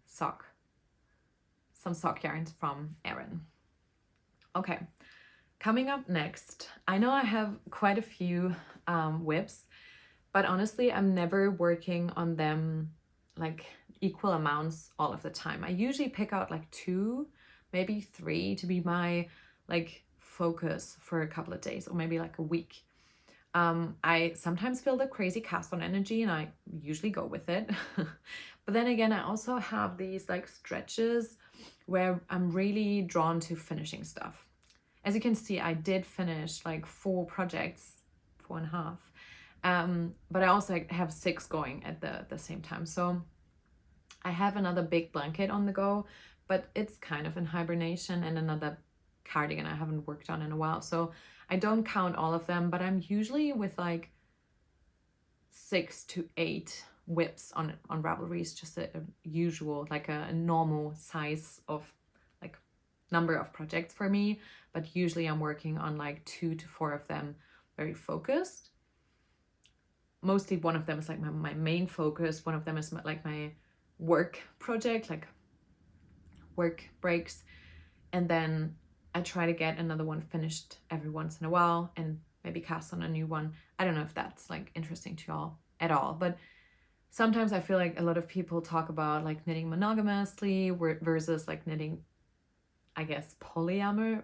some sock yarns from Erin. Okay, coming up next, I know I have quite a few whips, but honestly, I'm never working on them like equal amounts all of the time. I usually pick out like 2, maybe 3 to be my like focus for a couple of days, or maybe like a week. I sometimes feel the crazy cast on energy and I usually go with it. But then again, I also have these like stretches where I'm really drawn to finishing stuff. As you can see, I did finish like 4 projects, 4.5. But I also have 6 going at the same time. So I have another big blanket on the go, but it's kind of in hibernation, and another cardigan I haven't worked on in a while. So I don't count all of them, but I'm usually with like 6 to 8 whips on Ravelry's, just a usual, like a normal size of like number of projects for me. But usually I'm working on like 2 to 4 of them very focused. Mostly one of them is like my main focus. One of them is like my work project, like work breaks. And then I try to get another one finished every once in a while and maybe cast on a new one. I don't know if that's like interesting to y'all at all, but sometimes I feel like a lot of people talk about like knitting monogamously versus like knitting, I guess, polyamorously.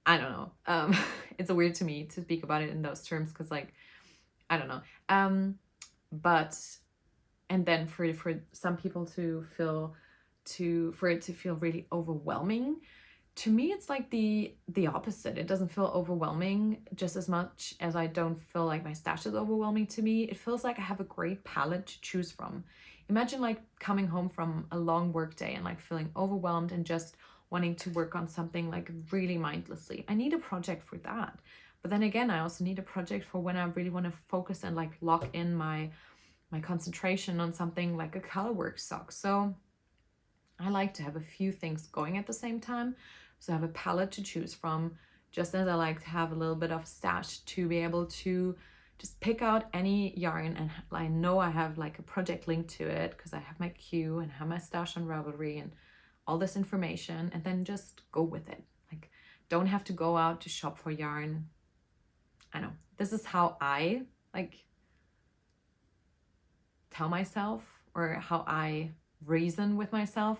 I don't know. It's weird to me to speak about it in those terms because like, I don't know. But, and then for some people to feel, for it to feel really overwhelming. To me, it's like the opposite. It doesn't feel overwhelming just as much as I don't feel like my stash is overwhelming to me. It feels like I have a great palette to choose from. Imagine like coming home from a long work day and like feeling overwhelmed and just wanting to work on something like really mindlessly. I need a project for that. But then again, I also need a project for when I really want to focus and like lock in my concentration on something like a colorwork sock. So I like to have a few things going at the same time. So I have a palette to choose from, just as I like to have a little bit of stash to be able to just pick out any yarn. And I know I have like a project linked to it because I have my queue and have my stash on Ravelry and all this information, and then just go with it. Like, don't have to go out to shop for yarn. I know this is how I like tell myself, or how I reason with myself,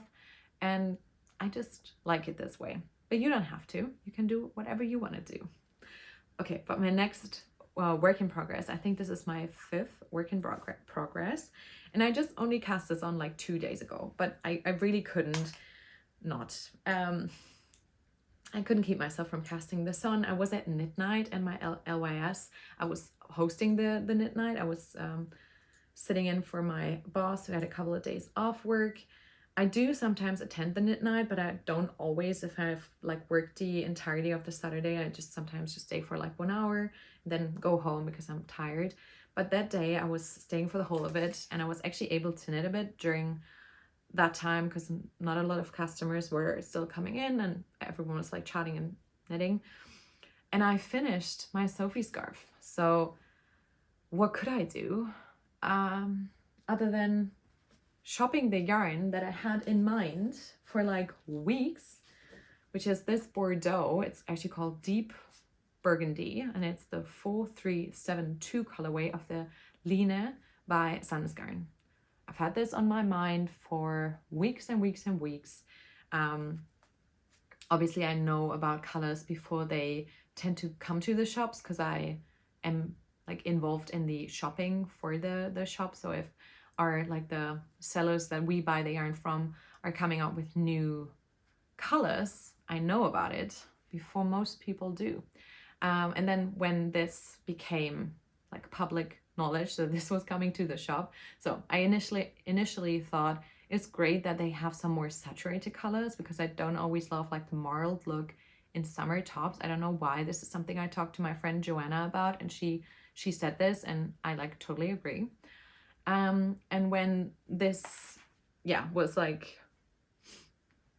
and I just like it this way. But you don't have to. You can do whatever you want to do. Okay, but my next work in progress, I think this is my 5th work in progress, and I just only cast this on like 2 days ago, but I really couldn't not. I couldn't keep myself from casting this on. I was at Knit Night and my LYS. I was hosting the Knit Night. I was sitting in for my boss who had a couple of days off work. I do sometimes attend the Knit Night, but I don't always. If I've like worked the entirety of the Saturday, I just sometimes just stay for like 1 hour and then go home because I'm tired. But that day I was staying for the whole of it, and I was actually able to knit a bit during that time because not a lot of customers were still coming in and everyone was like chatting and knitting. And I finished my Sophie scarf. So what could I do other than shopping the yarn that I had in mind for like weeks, which is this Bordeaux. It's actually called Deep Burgundy, and it's the 4372 colorway of the Line by Sandnesgarn. I've had this on my mind for weeks and weeks and weeks. Obviously I know about colors before they tend to come to the shops because I am like involved in the shopping for the shop. So if our like the sellers that we buy the yarn from are coming out with new colors, I know about it before most people do. And then when this became like public knowledge, so this was coming to the shop, so I initially thought it's great that they have some more saturated colors, because I don't always love like the marled look in summer tops. I don't know why. This is something I talked to my friend Joana about, and she said this and I like totally agree. And when this yeah, was like,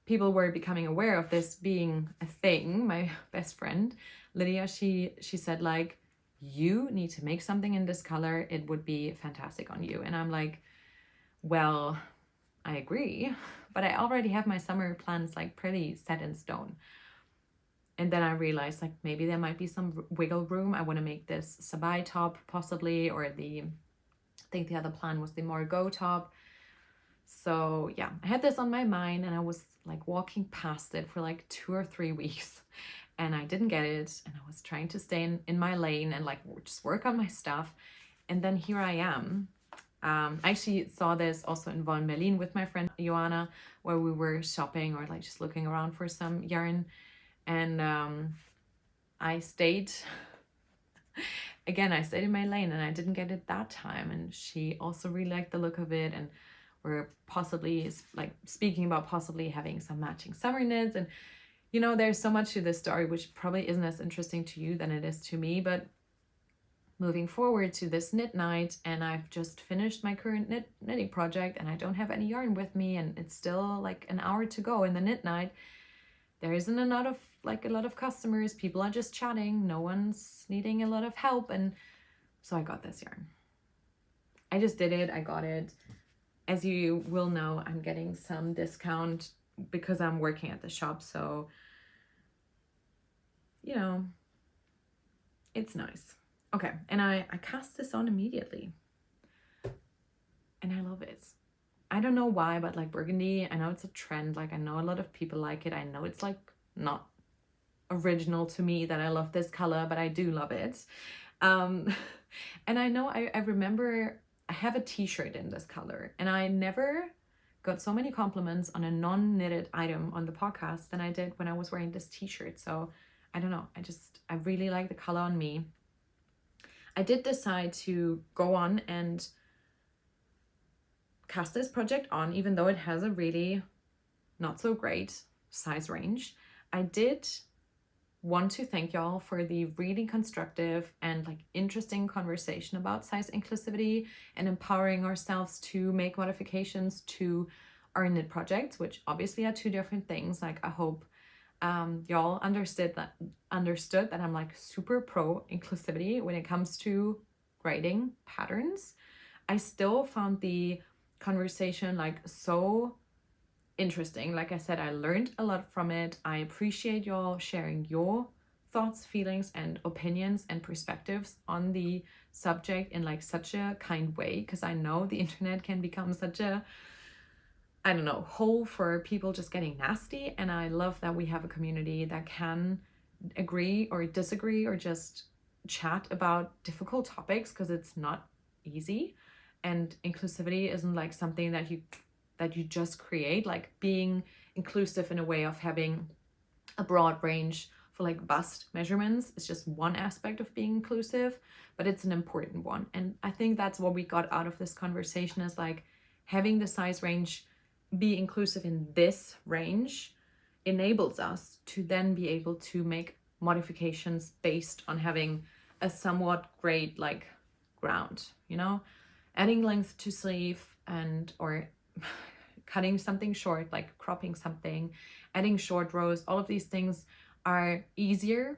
people were becoming aware of this being a thing. My best friend, Lydia, she said like, you need to make something in this color. It would be fantastic on you. And I'm like, well, I agree, but I already have my summer plans like pretty set in stone. And then I realized like maybe there might be some wiggle room. I want to make this Sabai top possibly, or I think the other plan was the Margot top. So yeah, I had this on my mind and I was like walking past it for like 2 or 3 weeks and I didn't get it. And I was trying to stay in my lane and like just work on my stuff. And then here I am. I actually saw this also in Von Berlin with my friend Joana, where we were shopping or like just looking around for some yarn. And I stayed again, I stayed in my lane and I didn't get it that time. And she also really liked the look of it. And we're possibly like speaking about possibly having some matching summer knits. And you know, there's so much to this story which probably isn't as interesting to you than it is to me, but moving forward to this knit night, and I've just finished my current knitting project and I don't have any yarn with me and it's still like an hour to go in the knit night. There isn't a lot of customers, people are just chatting, no one's needing a lot of help, and so I got this yarn. I just did it, I got it. As you will know, I'm getting some discount because I'm working at the shop, so you know, it's nice. Okay, and I cast this on immediately and I love it. I don't know why, but like burgundy, I know it's a trend, like I know a lot of people like it. I know it's like not original to me that I love this color, but I do love it. And I know I remember I have a t-shirt in this color and I never got so many compliments on a non-knitted item on the podcast than I did when I was wearing this t-shirt. So I don't know, I really like the color on me. I did decide to go on and cast this project on, even though it has a really not so great size range. I did want to thank y'all for the really constructive and like interesting conversation about size inclusivity and empowering ourselves to make modifications to our knit projects, which obviously are two different things. Like I hope y'all understood that I'm like super pro inclusivity when it comes to writing patterns. I still found the conversation like so interesting. Like I said, I learned a lot from it. I appreciate y'all sharing your thoughts, feelings, and opinions and perspectives on the subject in like such a kind way, because I know the internet can become such a, I don't know, hole for people just getting nasty. And I love that we have a community that can agree or disagree or just chat about difficult topics, because it's not easy. And inclusivity isn't like something that you just create. Like being inclusive in a way of having a broad range for like bust measurements is just one aspect of being inclusive, but it's an important one. And I think that's what we got out of this conversation, is like having the size range be inclusive in this range enables us to then be able to make modifications based on having a somewhat great like ground, you know, adding length to sleeve or cutting something short, like cropping something, adding short rows. All of these things are a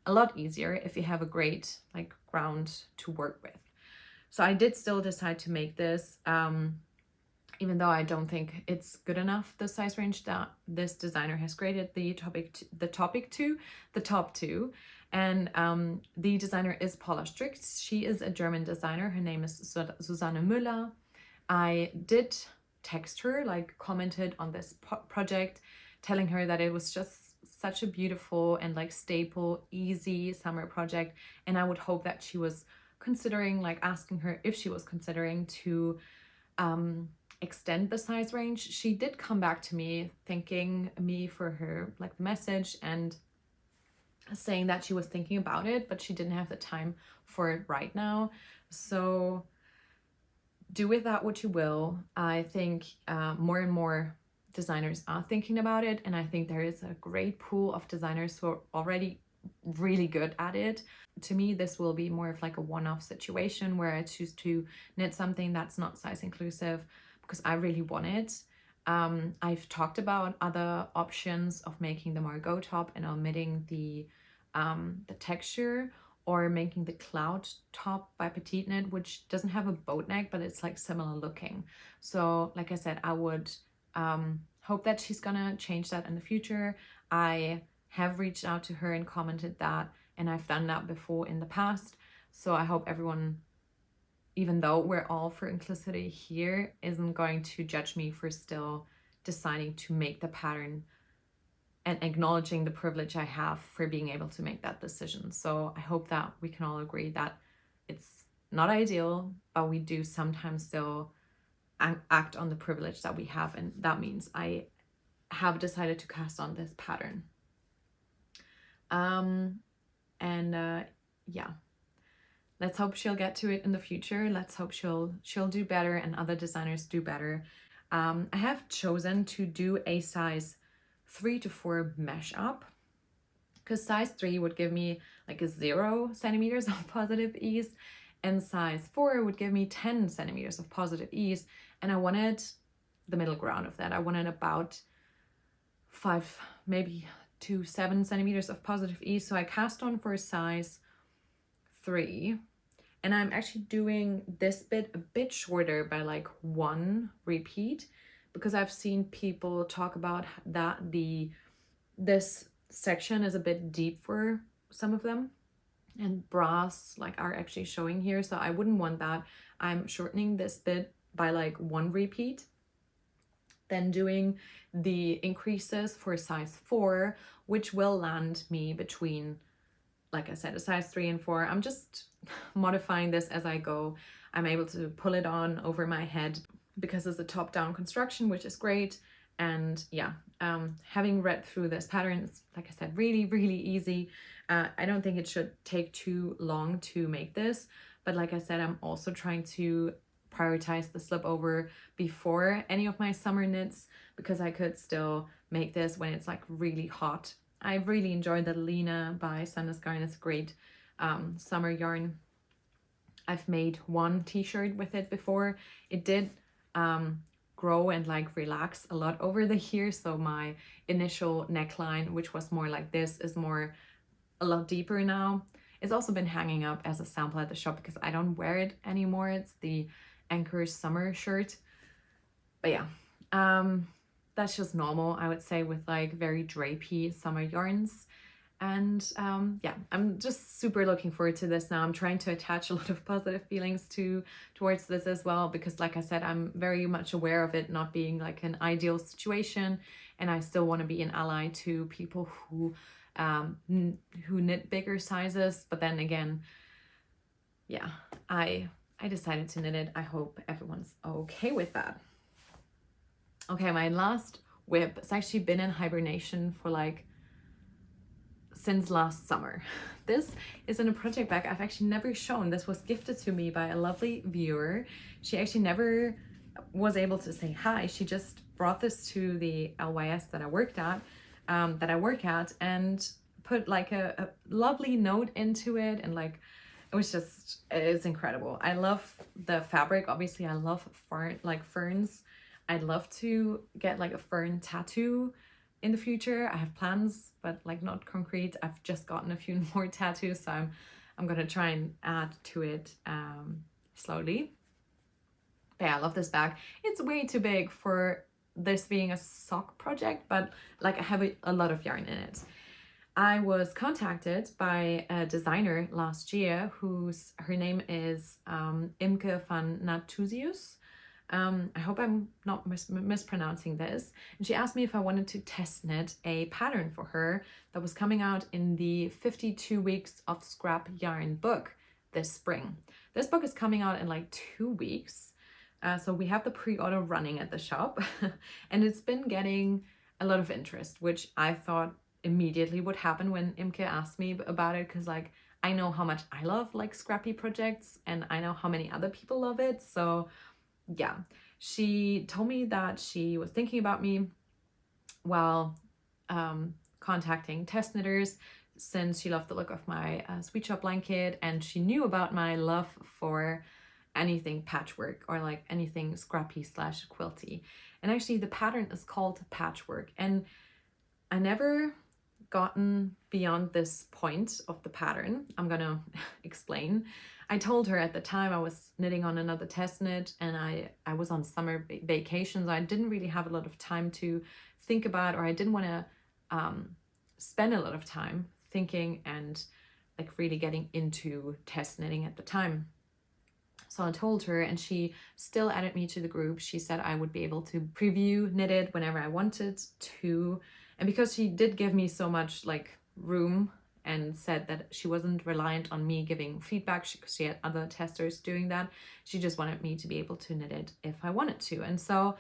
lot easier if you have a great like ground to work with. So I did still decide to make this, even though I don't think it's good enough, the size range that this designer has created, the top two. And the designer is Paulastrickt. She is a German designer. Her name is Susanne Müller. I did text her, like commented on this project, telling her that it was just such a beautiful and like staple, easy summer project. And I would hope that she was considering, like asking her if she was considering to extend the size range. She did come back to me thanking me for her like message and saying that she was thinking about it, but she didn't have the time for it right now. So do with that what you will. I think more and more designers are thinking about it, and I think there is a great pool of designers who are already really good at it. To me, this will be more of like a one-off situation where I choose to knit something that's not size inclusive because I really want it. I've talked about other options of making the Margot top and omitting the texture, or making the cloud top by petiteKnit, which doesn't have a boat neck, but it's like similar looking. So like I said, I would hope that she's gonna change that in the future. I have reached out to her and commented that, and I've done that before in the past. So I hope everyone, even though we're all for inclusivity here, isn't going to judge me for still deciding to make the pattern and acknowledging the privilege I have for being able to make that decision. So I hope that we can all agree that it's not ideal, but we do sometimes still act on the privilege that we have, and that means I have decided to cast on this pattern. Yeah, let's hope she'll get to it in the future. Let's hope she'll do better and other designers do better. I have chosen to do a size 3 to 4 mesh up, because size 3 would give me like a 0 centimeters of positive ease, and size 4 would give me 10 centimeters of positive ease, and I wanted the middle ground of that. I wanted about 5, maybe to 7 centimeters of positive ease. So I cast on for size 3, and I'm actually doing this bit a bit shorter by like 1 repeat, because I've seen people talk about that this section is a bit deep for some of them, and bras like are actually showing here, so I wouldn't want that. I'm shortening this bit by like 1 repeat, then doing the increases for size 4, which will land me between, like I said, a size 3 and 4. I'm just modifying this as I go. I'm able to pull it on over my head because it's a top-down construction, which is great. And yeah, having read through this pattern, it's, like I said, really, really easy. I don't think it should take too long to make this, but like I said, I'm also trying to prioritize the slip over before any of my summer knits, because I could still make this when it's like really hot. I really enjoyed the Lena by Sanders Garn. It's a great summer yarn. I've made one t-shirt with it before. It did grow and like relax a lot over the years, so my initial neckline, which was more like this, is more a lot deeper now. It's also been hanging up as a sample at the shop because I don't wear it anymore. It's the Anchor summer shirt, but yeah, that's just normal, I would say, with like very drapey summer yarns. And yeah, I'm just super looking forward to this now. I'm trying to attach a lot of positive feelings towards this as well, because like I said, I'm very much aware of it not being like an ideal situation, and I still want to be an ally to people who knit bigger sizes. But then again, yeah, I decided to knit it. I hope everyone's okay with that. Okay, my last whip, it's actually been in hibernation for like since last summer. This is in a project bag I've actually never shown. This was gifted to me by a lovely viewer. She actually never was able to say hi. She just brought this to the LYS that I work at, and put like a lovely note into it, and like it's incredible. I love the fabric. Obviously I love ferns. I'd love to get like a fern tattoo in the future. I have plans, but like not concrete. I've just gotten a few more tattoos, so I'm gonna try and add to it slowly. But yeah, I love this bag. It's way too big for this being a sock project, but like I have a lot of yarn in it. I was contacted by a designer last year her name is Imke van Nathusius. I hope I'm not mispronouncing this. And she asked me if I wanted to test knit a pattern for her that was coming out in the 52 Weeks of Scrap Yarn book this spring. This book is coming out in like 2 weeks. So we have the pre-order running at the shop and it's been getting a lot of interest, which I thought immediately would happen when Imke asked me about it, because like I know how much I love like scrappy projects, and I know how many other people love it. So yeah, she told me that she was thinking about me while contacting test knitters, since she loved the look of my sweet shop blanket, and she knew about my love for anything patchwork or like anything scrappy slash quilty. And actually the pattern is called patchwork, and I never gotten beyond this point of the pattern. I'm gonna explain. I told her at the time I was knitting on another test knit, and I was on summer vacation, so I didn't really have a lot of time to think about, or I didn't want to spend a lot of time thinking and like really getting into test knitting at the time. So I told her, and she still added me to the group. She said I would be able to preview knit it whenever I wanted to. And because she did give me so much like room and said that she wasn't reliant on me giving feedback, because she had other testers doing that, she just wanted me to be able to knit it if I wanted to. And so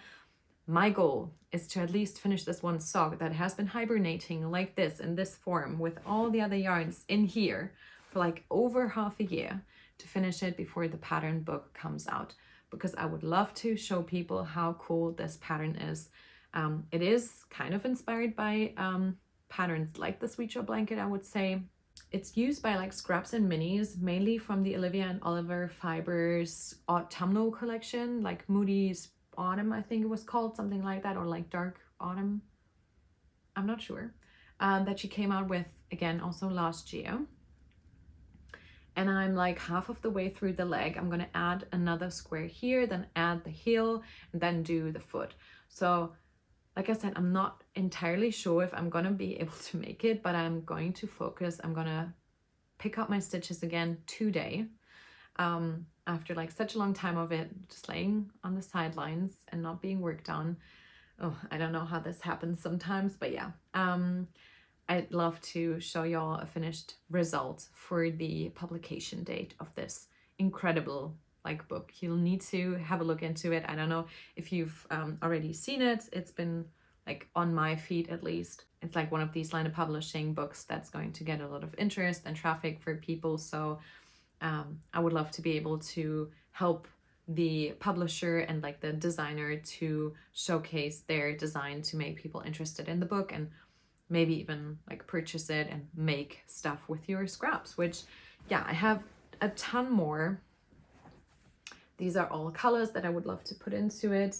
my goal is to at least finish this one sock that has been hibernating like this in this form with all the other yarns in here for like over half a year, to finish it before the pattern book comes out, because I would love to show people how cool this pattern is. It is kind of inspired by patterns like the sweet shop blanket, I would say. It's used by like scraps and minis, mainly from the Olivia and Oliver Fibers autumnal collection, like Moody's Autumn, I think it was called, something like that, or like Dark Autumn, I'm not sure, that she came out with again also last year. And I'm like half of the way through the leg. I'm gonna add another square here, then add the heel, and then do the foot. So like I said, I'm not entirely sure if I'm gonna be able to make it, but I'm going to focus. I'm gonna pick up my stitches again today, after like such a long time of it just laying on the sidelines and not being worked on. Oh, I don't know how this happens sometimes, but yeah. I'd love to show y'all a finished result for the publication date of this incredible like book. You'll need to have a look into it. I don't know if you've already seen it. It's been like on my feed at least. It's like one of these line of publishing books that's going to get a lot of interest and traffic for people. So I would love to be able to help the publisher and like the designer to showcase their design to make people interested in the book, and maybe even like purchase it and make stuff with your scraps, which yeah, I have a ton more. These are all colors that I would love to put into it.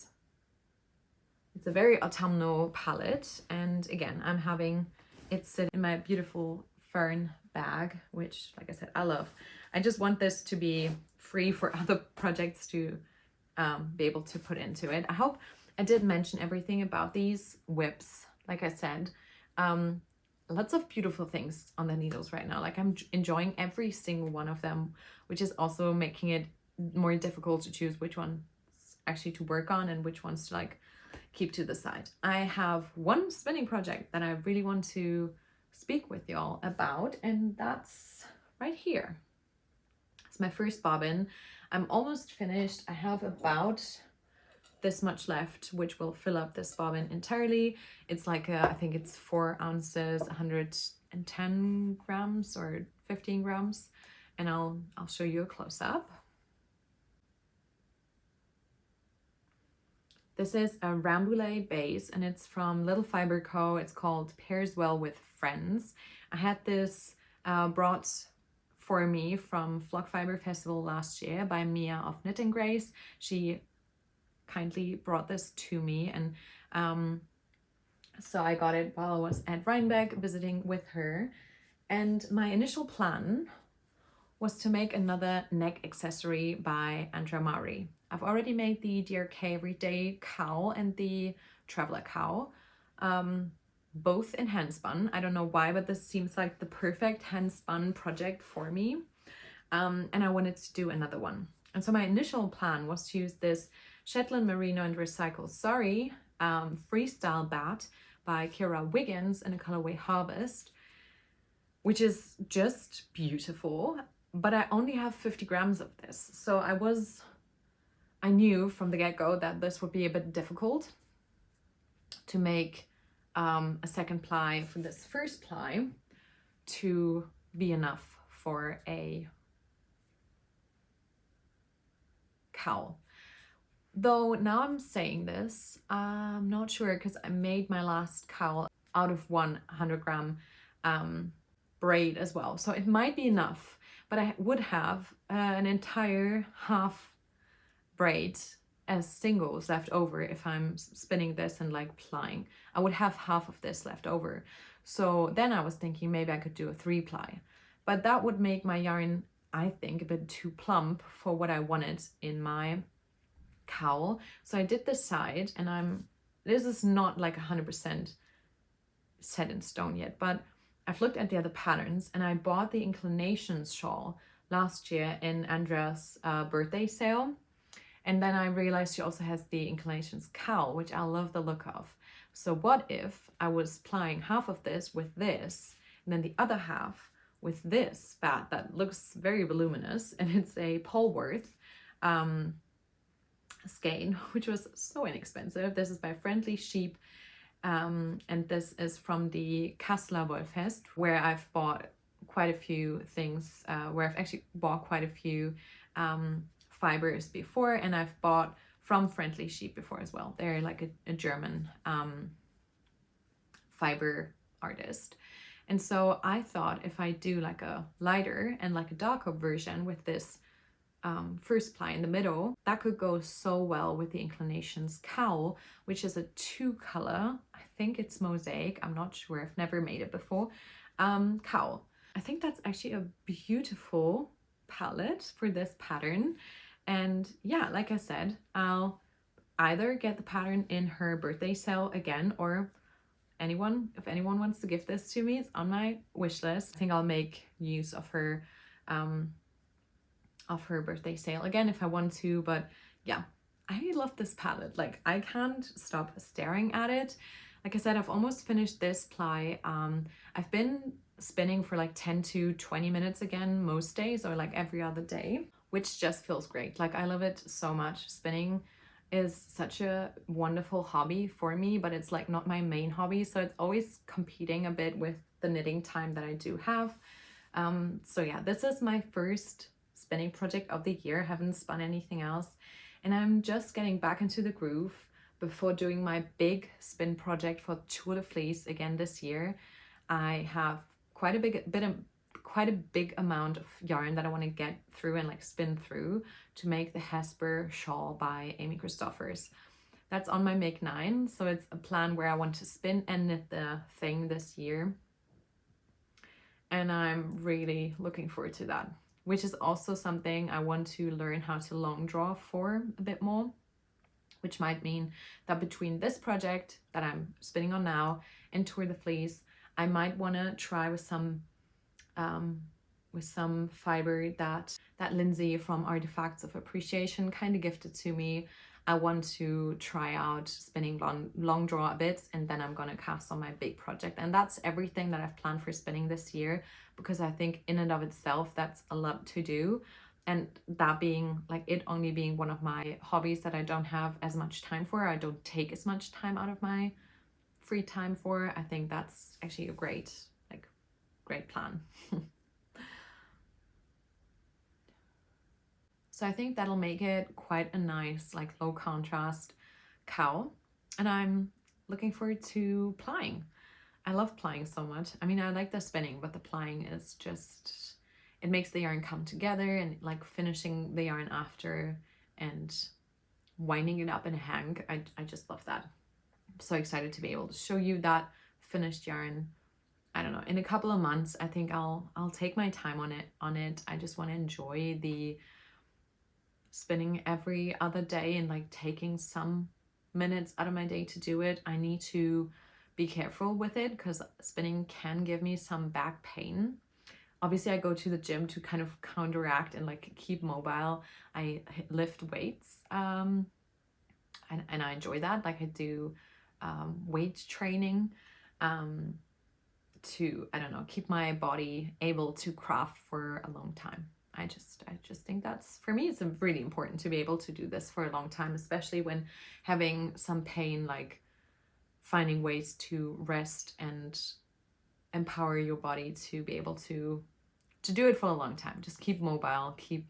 It's a very autumnal palette, and again, I'm having it sit in my beautiful fern bag, which like I said, I love. I just want this to be free for other projects to be able to put into it. I hope I did mention everything about these whips. Like I said, lots of beautiful things on the needles right now. Like I'm enjoying every single one of them, which is also making it more difficult to choose which ones actually to work on and which ones to like keep to the side. I have one spinning project that I really want to speak with y'all about, and that's right here. It's my first bobbin. I'm almost finished. I have about this much left, which will fill up this bobbin entirely. It's like I think it's 4 ounces, 110 grams or 15 grams, and I'll show you a close-up. This is a Rambouillet base, and it's from Little Fiber Co. It's called Pairs Well with Friends. I had this brought for me from Flock Fiber Festival last year by Mia of Knit and Grace. She kindly brought this to me, and so I got it while I was at Rhinebeck visiting with her. And my initial plan was to make another neck accessory by Andrea Mari. I've already made the DRK Everyday Cowl and the Traveler Cowl, both in handspun. I don't know why, but this seems like the perfect handspun project for me. And I wanted to do another one. And so my initial plan was to use this Shetland Merino and Recycled Sari Freestyle Bat by Kira Wiggins in the colorway Harvest, which is just beautiful, but I only have 50 grams of this. So I knew from the get-go that this would be a bit difficult to make a second ply for this first ply to be enough for a cowl. Though now I'm saying this, I'm not sure, because I made my last cowl out of 100 gram braid as well. So it might be enough, but I would have an entire half braid as singles left over if I'm spinning this and like plying. I would have half of this left over. So then I was thinking maybe I could do a 3-ply, but that would make my yarn, I think, a bit too plump for what I wanted in my cowl. So I did this side, and this is not like 100% set in stone yet, but I've looked at the other patterns, and I bought the Inclinations shawl last year in Andrea's birthday sale. And then I realized she also has the Inclinations cowl, which I love the look of. So what if I was plying half of this with this, and then the other half with this bat that looks very voluminous, and it's a Polworth skein, which was so inexpensive. This is by Friendly Sheep, and this is from the Kassler Wollfest, where I've bought quite a few things, where I've actually bought quite a few fibers before, and I've bought from Friendly Sheep before as well. They're like a German fiber artist. And so I thought if I do like a lighter and like a darker version with this first ply in the middle, that could go so well with the Inclinations cowl, which is a 2-color, I think it's mosaic, I'm not sure, I've never made it before, cowl. I think that's actually a beautiful palette for this pattern. And yeah, like I said, I'll either get the pattern in her birthday sale again, or if anyone wants to give this to me, it's on my wish list. I think I'll make use of her birthday sale again if I want to. But yeah, I love this palette. Like, I can't stop staring at it. Like I said, I've almost finished this ply. I've been spinning for like 10 to 20 minutes again most days, or like every other day, which just feels great. Like, I love it so much. Spinning is such a wonderful hobby for me, but it's like not my main hobby, so it's always competing a bit with the knitting time that I do have. So yeah, this is my first spinning project of the year. I haven't spun anything else, and I'm just getting back into the groove before doing my big spin project for Tour de Fleece again this year. I have quite a big amount of yarn that I want to get through and like spin through to make the Hesper shawl by Amy Christoffers. That's on my Make 9, so it's a plan where I want to spin and knit the thing this year, and I'm really looking forward to that, which is also something I want to learn how to long draw for a bit more, which might mean that between this project that I'm spinning on now and Tour de Fleece, I might want to try with some fiber that Lindsay from Artifacts of Appreciation kind of gifted to me. I want to try out spinning long draw a bit, and then I'm gonna cast on my big project. And that's everything that I've planned for spinning this year, because I think in and of itself that's a lot to do, and that being like it only being one of my hobbies that I don't have as much time for, I don't take as much time out of my free time for, I think that's actually a great plan. So I think that'll make it quite a nice, like, low contrast cowl, and I'm looking forward to plying. I love plying so much. I mean, I like the spinning, but the plying is just, it makes the yarn come together, and like finishing the yarn after and winding it up in a hang. I just love that. I'm so excited to be able to show you that finished yarn. I don't know, in a couple of months. I think I'll take my time on it. I just want to enjoy the spinning every other day and like taking some minutes out of my day to do it. I need to be careful with it because spinning can give me some back pain. Obviously, I go to the gym to kind of counteract and like keep mobile. I lift weights, and I enjoy that. Like, I do weight training to, I don't know, keep my body able to craft for a long time. I just think that's, for me, it's really important to be able to do this for a long time, especially when having some pain, like finding ways to rest and empower your body to be able to do it for a long time. Just keep mobile, keep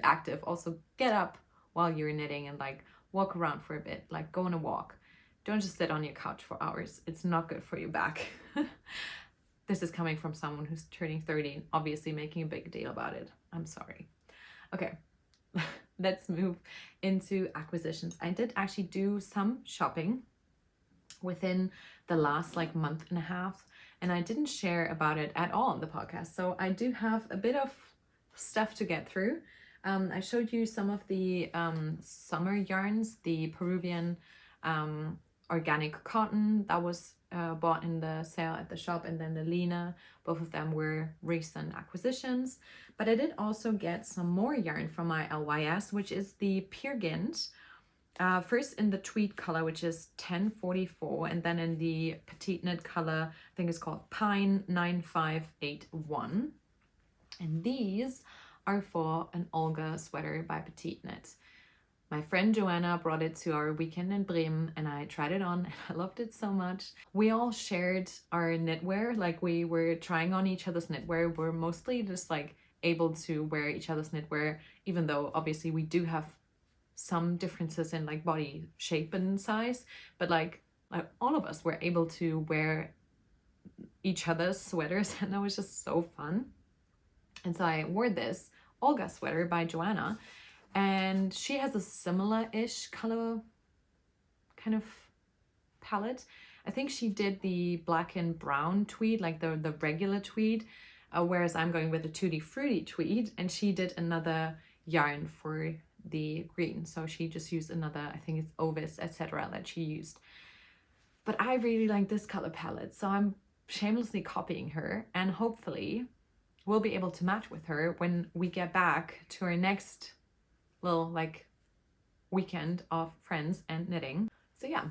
active. Also get up while you're knitting and like walk around for a bit, like go on a walk. Don't just sit on your couch for hours. It's not good for your back. This is coming from someone who's turning 30, obviously making a big deal about it. I'm sorry. Okay, let's move into acquisitions. I did actually do some shopping within the last like month and a half, and I didn't share about it at all on the podcast. So I do have a bit of stuff to get through. I showed you some of the summer yarns, the Peruvian organic cotton that was bought in the sale at the shop, and then the Lena. Both of them were recent acquisitions. But I did also get some more yarn from my LYS, which is the Peer Gynt. First in the tweed color, which is 1044, and then in the petiteKnit color, I think it's called Pine 9581. And these are for an Olga sweater by petiteKnit. My friend Joana brought it to our weekend in Bremen, and I tried it on and I loved it so much. We all shared our knitwear, like we were trying on each other's knitwear. We're mostly just like able to wear each other's knitwear, even though obviously we do have some differences in like body shape and size, but like all of us were able to wear each other's sweaters, and that was just so fun. And so I wore this Olga sweater by Joana, and she has a similar-ish color kind of palette. I think she did the black and brown tweed, like the regular tweed, whereas I'm going with the Tutti Frutti tweed, and she did another yarn for the green. So she just used another, I think it's Ovis, etc. that she used. But I really like this color palette, so I'm shamelessly copying her, and hopefully we'll be able to match with her when we get back to our next little like weekend of friends and knitting. So yeah.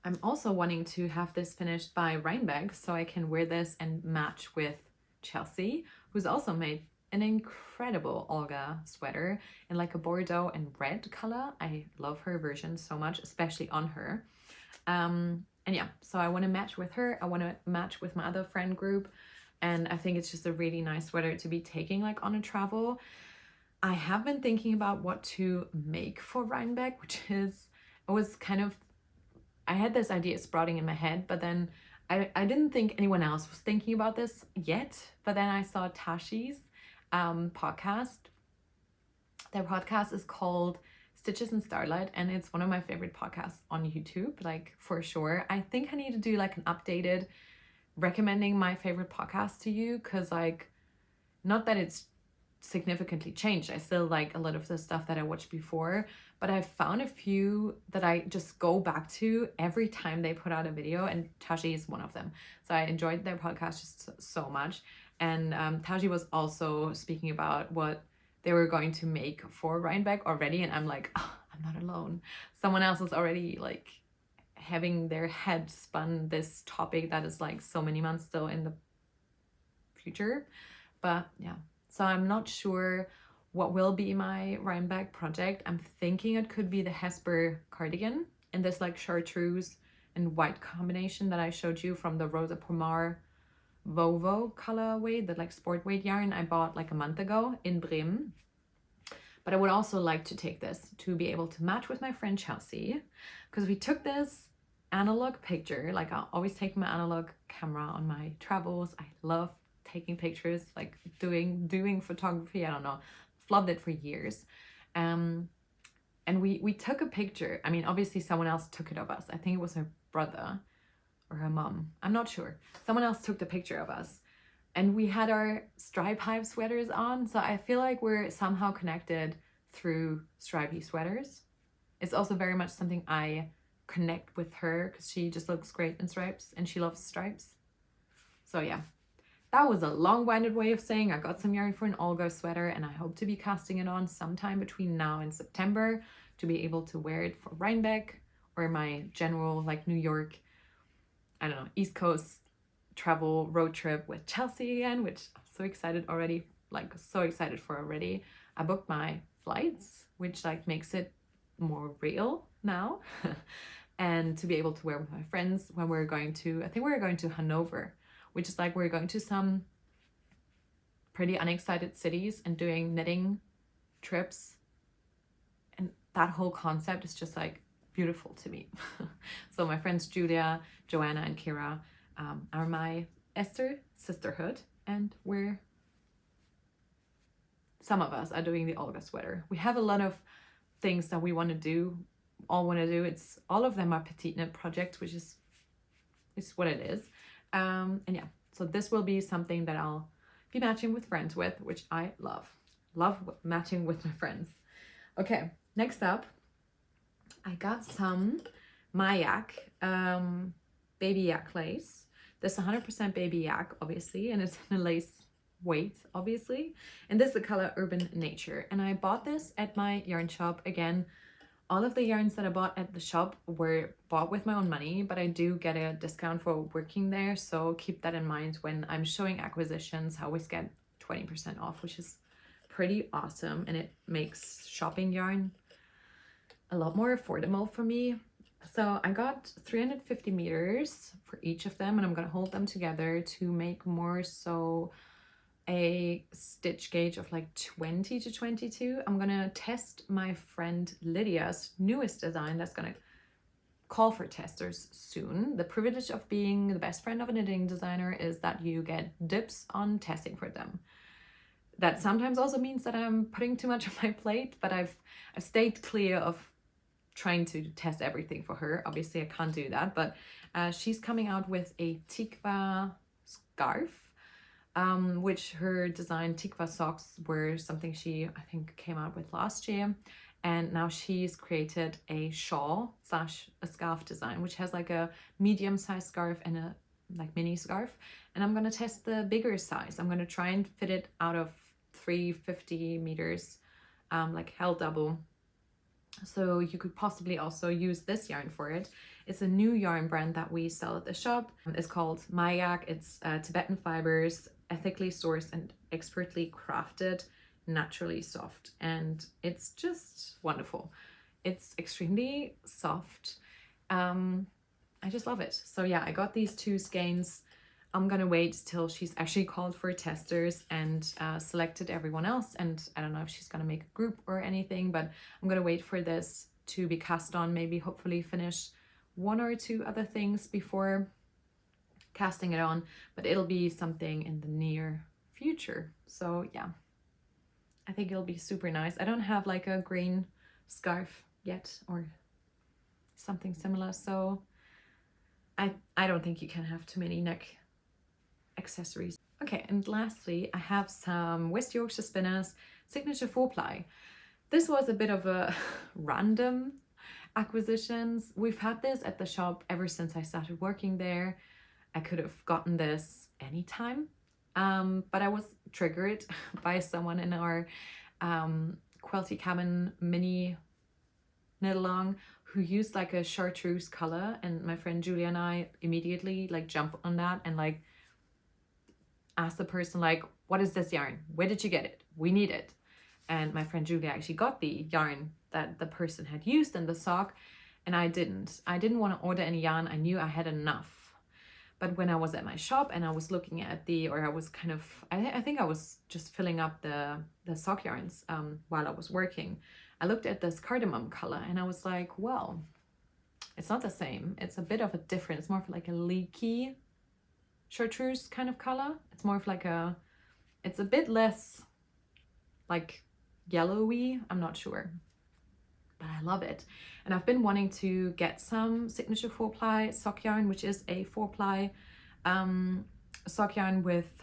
I'm also wanting to have this finished by Rhinebeck so I can wear this and match with Chelsea, who's also made an incredible Olga sweater in like a Bordeaux and red color. I love her version so much, especially on her. And yeah, so I want to match with her. I want to match with my other friend group. And I think it's just a really nice sweater to be taking like on a travel. I have been thinking about what to make for Rhinebeck, I had this idea sprouting in my head, but then I didn't think anyone else was thinking about this yet. But then I saw Tazhi's podcast. Their podcast is called Stitches in Starlight, and it's one of my favorite podcasts on YouTube, like for sure. I think I need to do like an updated recommending my favorite podcast to you, because like, not that it's significantly changed. I still like a lot of the stuff that I watched before, but I found a few that I just go back to every time they put out a video, and Tazhi is one of them. So I enjoyed their podcast just so much. And Tazhi was also speaking about what they were going to make for Rhinebeck already, and I'm like, oh, I'm not alone. Someone else is already like having their head spun this topic that is like so many months still in the future. But yeah, so I'm not sure what will be my Rhinebeck project. I'm thinking it could be the Hesper cardigan in this like chartreuse and white combination that I showed you from the Rosa Pomar Vovo colorway, the like sport weight yarn I bought like a month ago in Bremen. But I would also like to take this to be able to match with my friend Chelsea, because we took this analog picture. Like I always take my analog camera on my travels. I love taking pictures, like doing photography. I don't know, loved it for years. And we took a picture. I mean, obviously someone else took it of us. I think it was her brother or her mom, I'm not sure. Someone else took the picture of us, and we had our stripe hive sweaters on. So I feel like we're somehow connected through stripy sweaters. It's also very much something I connect with her, because she just looks great in stripes and she loves stripes. So yeah, that was a long-winded way of saying I got some yarn for an Olga sweater, and I hope to be casting it on sometime between now and September to be able to wear it for Rhinebeck or my general like New York, I don't know, East Coast travel road trip with Chelsea again, which I'm so excited already, like so excited for already. I booked my flights, which like makes it more real now. And to be able to wear with my friends when we're going to, I think we're going to Hanover, which is like we're going to some pretty unexcited cities and doing knitting trips. And that whole concept is just like beautiful to me. So my friends Julia, Joana, and Kira are my Esther sisterhood, and we're some of us are doing the Olga sweater. We have a lot of things that we want to do, It's all of them are petiteKnit projects, which is what it is. And yeah, so this will be something that I'll be matching with friends with, which I love matching with my friends. Okay, next up, I got some yak baby yak lace. This 100% baby yak, obviously, and it's in a lace weight, obviously, and this is the color Urban Nature, and I bought this at my yarn shop. Again, all of the yarns that I bought at the shop were bought with my own money, but I do get a discount for working there, so keep that in mind when I'm showing acquisitions. I always get 20% off, which is pretty awesome, and it makes shopping yarn a lot more affordable for me. So I got 350 meters for each of them, and I'm gonna hold them together to make more so a stitch gauge of like 20 to 22. I'm gonna test my friend Lydia's newest design that's gonna call for testers soon. The privilege of being the best friend of a knitting designer is that you get dips on testing for them. That sometimes also means that I'm putting too much on my plate, but I've stayed clear of trying to test everything for her. Obviously I can't do that, but she's coming out with a tikva scarf, which her design tikva socks were something she, I think, came out with last year. And now she's created a shawl / a scarf design, which has like a medium-sized scarf and a like mini scarf. And I'm gonna test the bigger size. I'm gonna try and fit it out of 350 meters, like held double. So you could possibly also use this yarn for it. It's a new yarn brand that we sell at the shop. It's called yak. It's Tibetan fibers, ethically sourced and expertly crafted, naturally soft, and it's just wonderful. It's extremely soft. I just love it. So yeah, I got these two skeins. I'm gonna wait till she's actually called for testers and selected everyone else, and I don't know if she's gonna make a group or anything, but I'm gonna wait for this to be cast on, maybe hopefully finish one or two other things before casting it on, but it'll be something in the near future. So yeah, I think it'll be super nice. I don't have like a green scarf yet or something similar, so I don't think you can have too many neck accessories. Okay, and lastly, I have some West Yorkshire Spinners Signature 4-ply. This was a bit of a random acquisitions. We've had this at the shop ever since I started working there. I could have gotten this anytime, but I was triggered by someone in our quilty cabin mini knit along who used like a chartreuse color, and my friend Julia and I immediately like jump on that and like ask the person like, what is this yarn? Where did you get it? We need it. And my friend Julia actually got the yarn that the person had used in the sock, and I didn't want to order any yarn. I knew I had enough. But when I was at my shop and I was looking at I think I was just filling up the sock yarns while I was working. I looked at this cardamom color and I was like, well, it's not the same. It's a bit of a difference. It's more of like a leaky chartreuse kind of color. It's more of like it's a bit less like yellowy. I'm not sure, but I love it. And I've been wanting to get some Signature 4-ply sock yarn, which is a 4-ply sock yarn with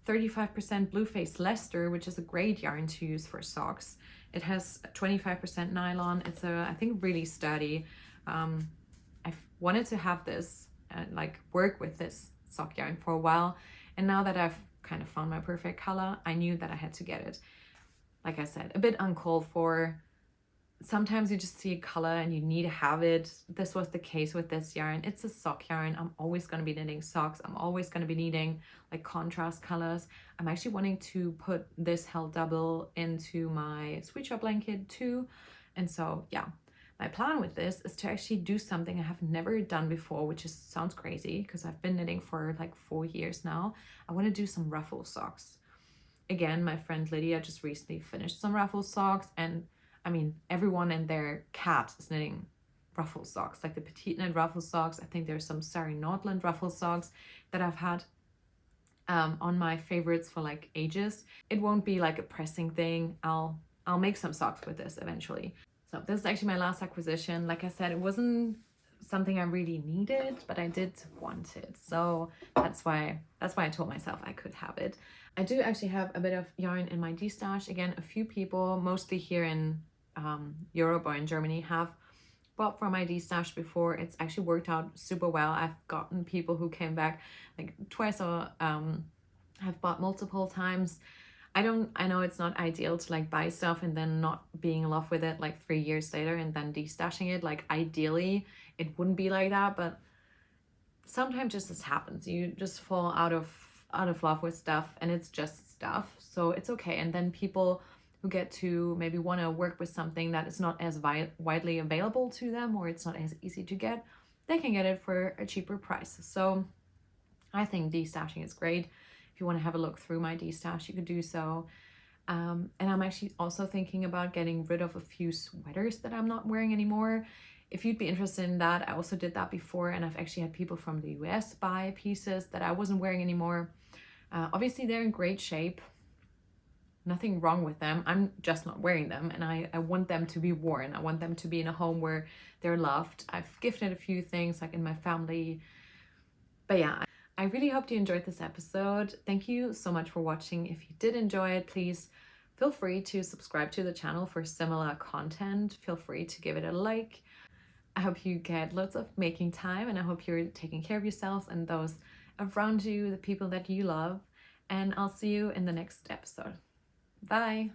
35% Blueface Leicester, which is a great yarn to use for socks. It has 25% nylon. It's I think really sturdy. I've wanted to have this and like work with this sock yarn for a while, and now that I've kind of found my perfect color, I knew that I had to get it. Like I said, a bit uncalled for. Sometimes you just see a color and you need to have it. This was the case with this yarn. It's a sock yarn. I'm always going to be knitting socks. I'm always going to be needing like contrast colors. I'm actually wanting to put this held double into my sweet shop blanket too. And so yeah, my plan with this is to actually do something I have never done before, which sounds crazy because I've been knitting for like 4 years now. I want to do some ruffle socks. Again, my friend Lydia just recently finished some ruffle socks, and I mean, everyone and their cat is knitting ruffle socks, like the petiteKnit ruffle socks. I think there's some sari nordlund ruffle socks that I've had on my favorites for like ages. It won't be like a pressing thing. I'll make some socks with this eventually. So this is actually my last acquisition. Like I said, it wasn't something I really needed, but I did want it. So that's why I told myself I could have it. I do actually have a bit of yarn in my D-stash. Again, a few people, mostly here in Europe or in Germany, have bought from my D-stash before. It's actually worked out super well. I've gotten people who came back like twice or have bought multiple times. I know it's not ideal to like buy stuff and then not being in love with it like 3 years later and then de-stashing it. Like ideally it wouldn't be like that, but sometimes just this happens. You just fall out of love with stuff and it's just stuff. So it's okay. And then people who get to maybe want to work with something that is not as widely available to them, or it's not as easy to get, they can get it for a cheaper price. So I think de-stashing is great. If you want to have a look through my D-stash, you could do so. And I'm actually also thinking about getting rid of a few sweaters that I'm not wearing anymore. If you'd be interested in that, I also did that before, and I've actually had people from the US buy pieces that I wasn't wearing anymore. Obviously, they're in great shape. Nothing wrong with them. I'm just not wearing them, and I want them to be worn. I want them to be in a home where they're loved. I've gifted a few things like in my family. But yeah, I really hope you enjoyed this episode. Thank you so much for watching. If you did enjoy it, please feel free to subscribe to the channel for similar content. Feel free to give it a like. I hope you get lots of making time, and I hope you're taking care of yourselves and those around you, the people that you love. And I'll see you in the next episode. Bye.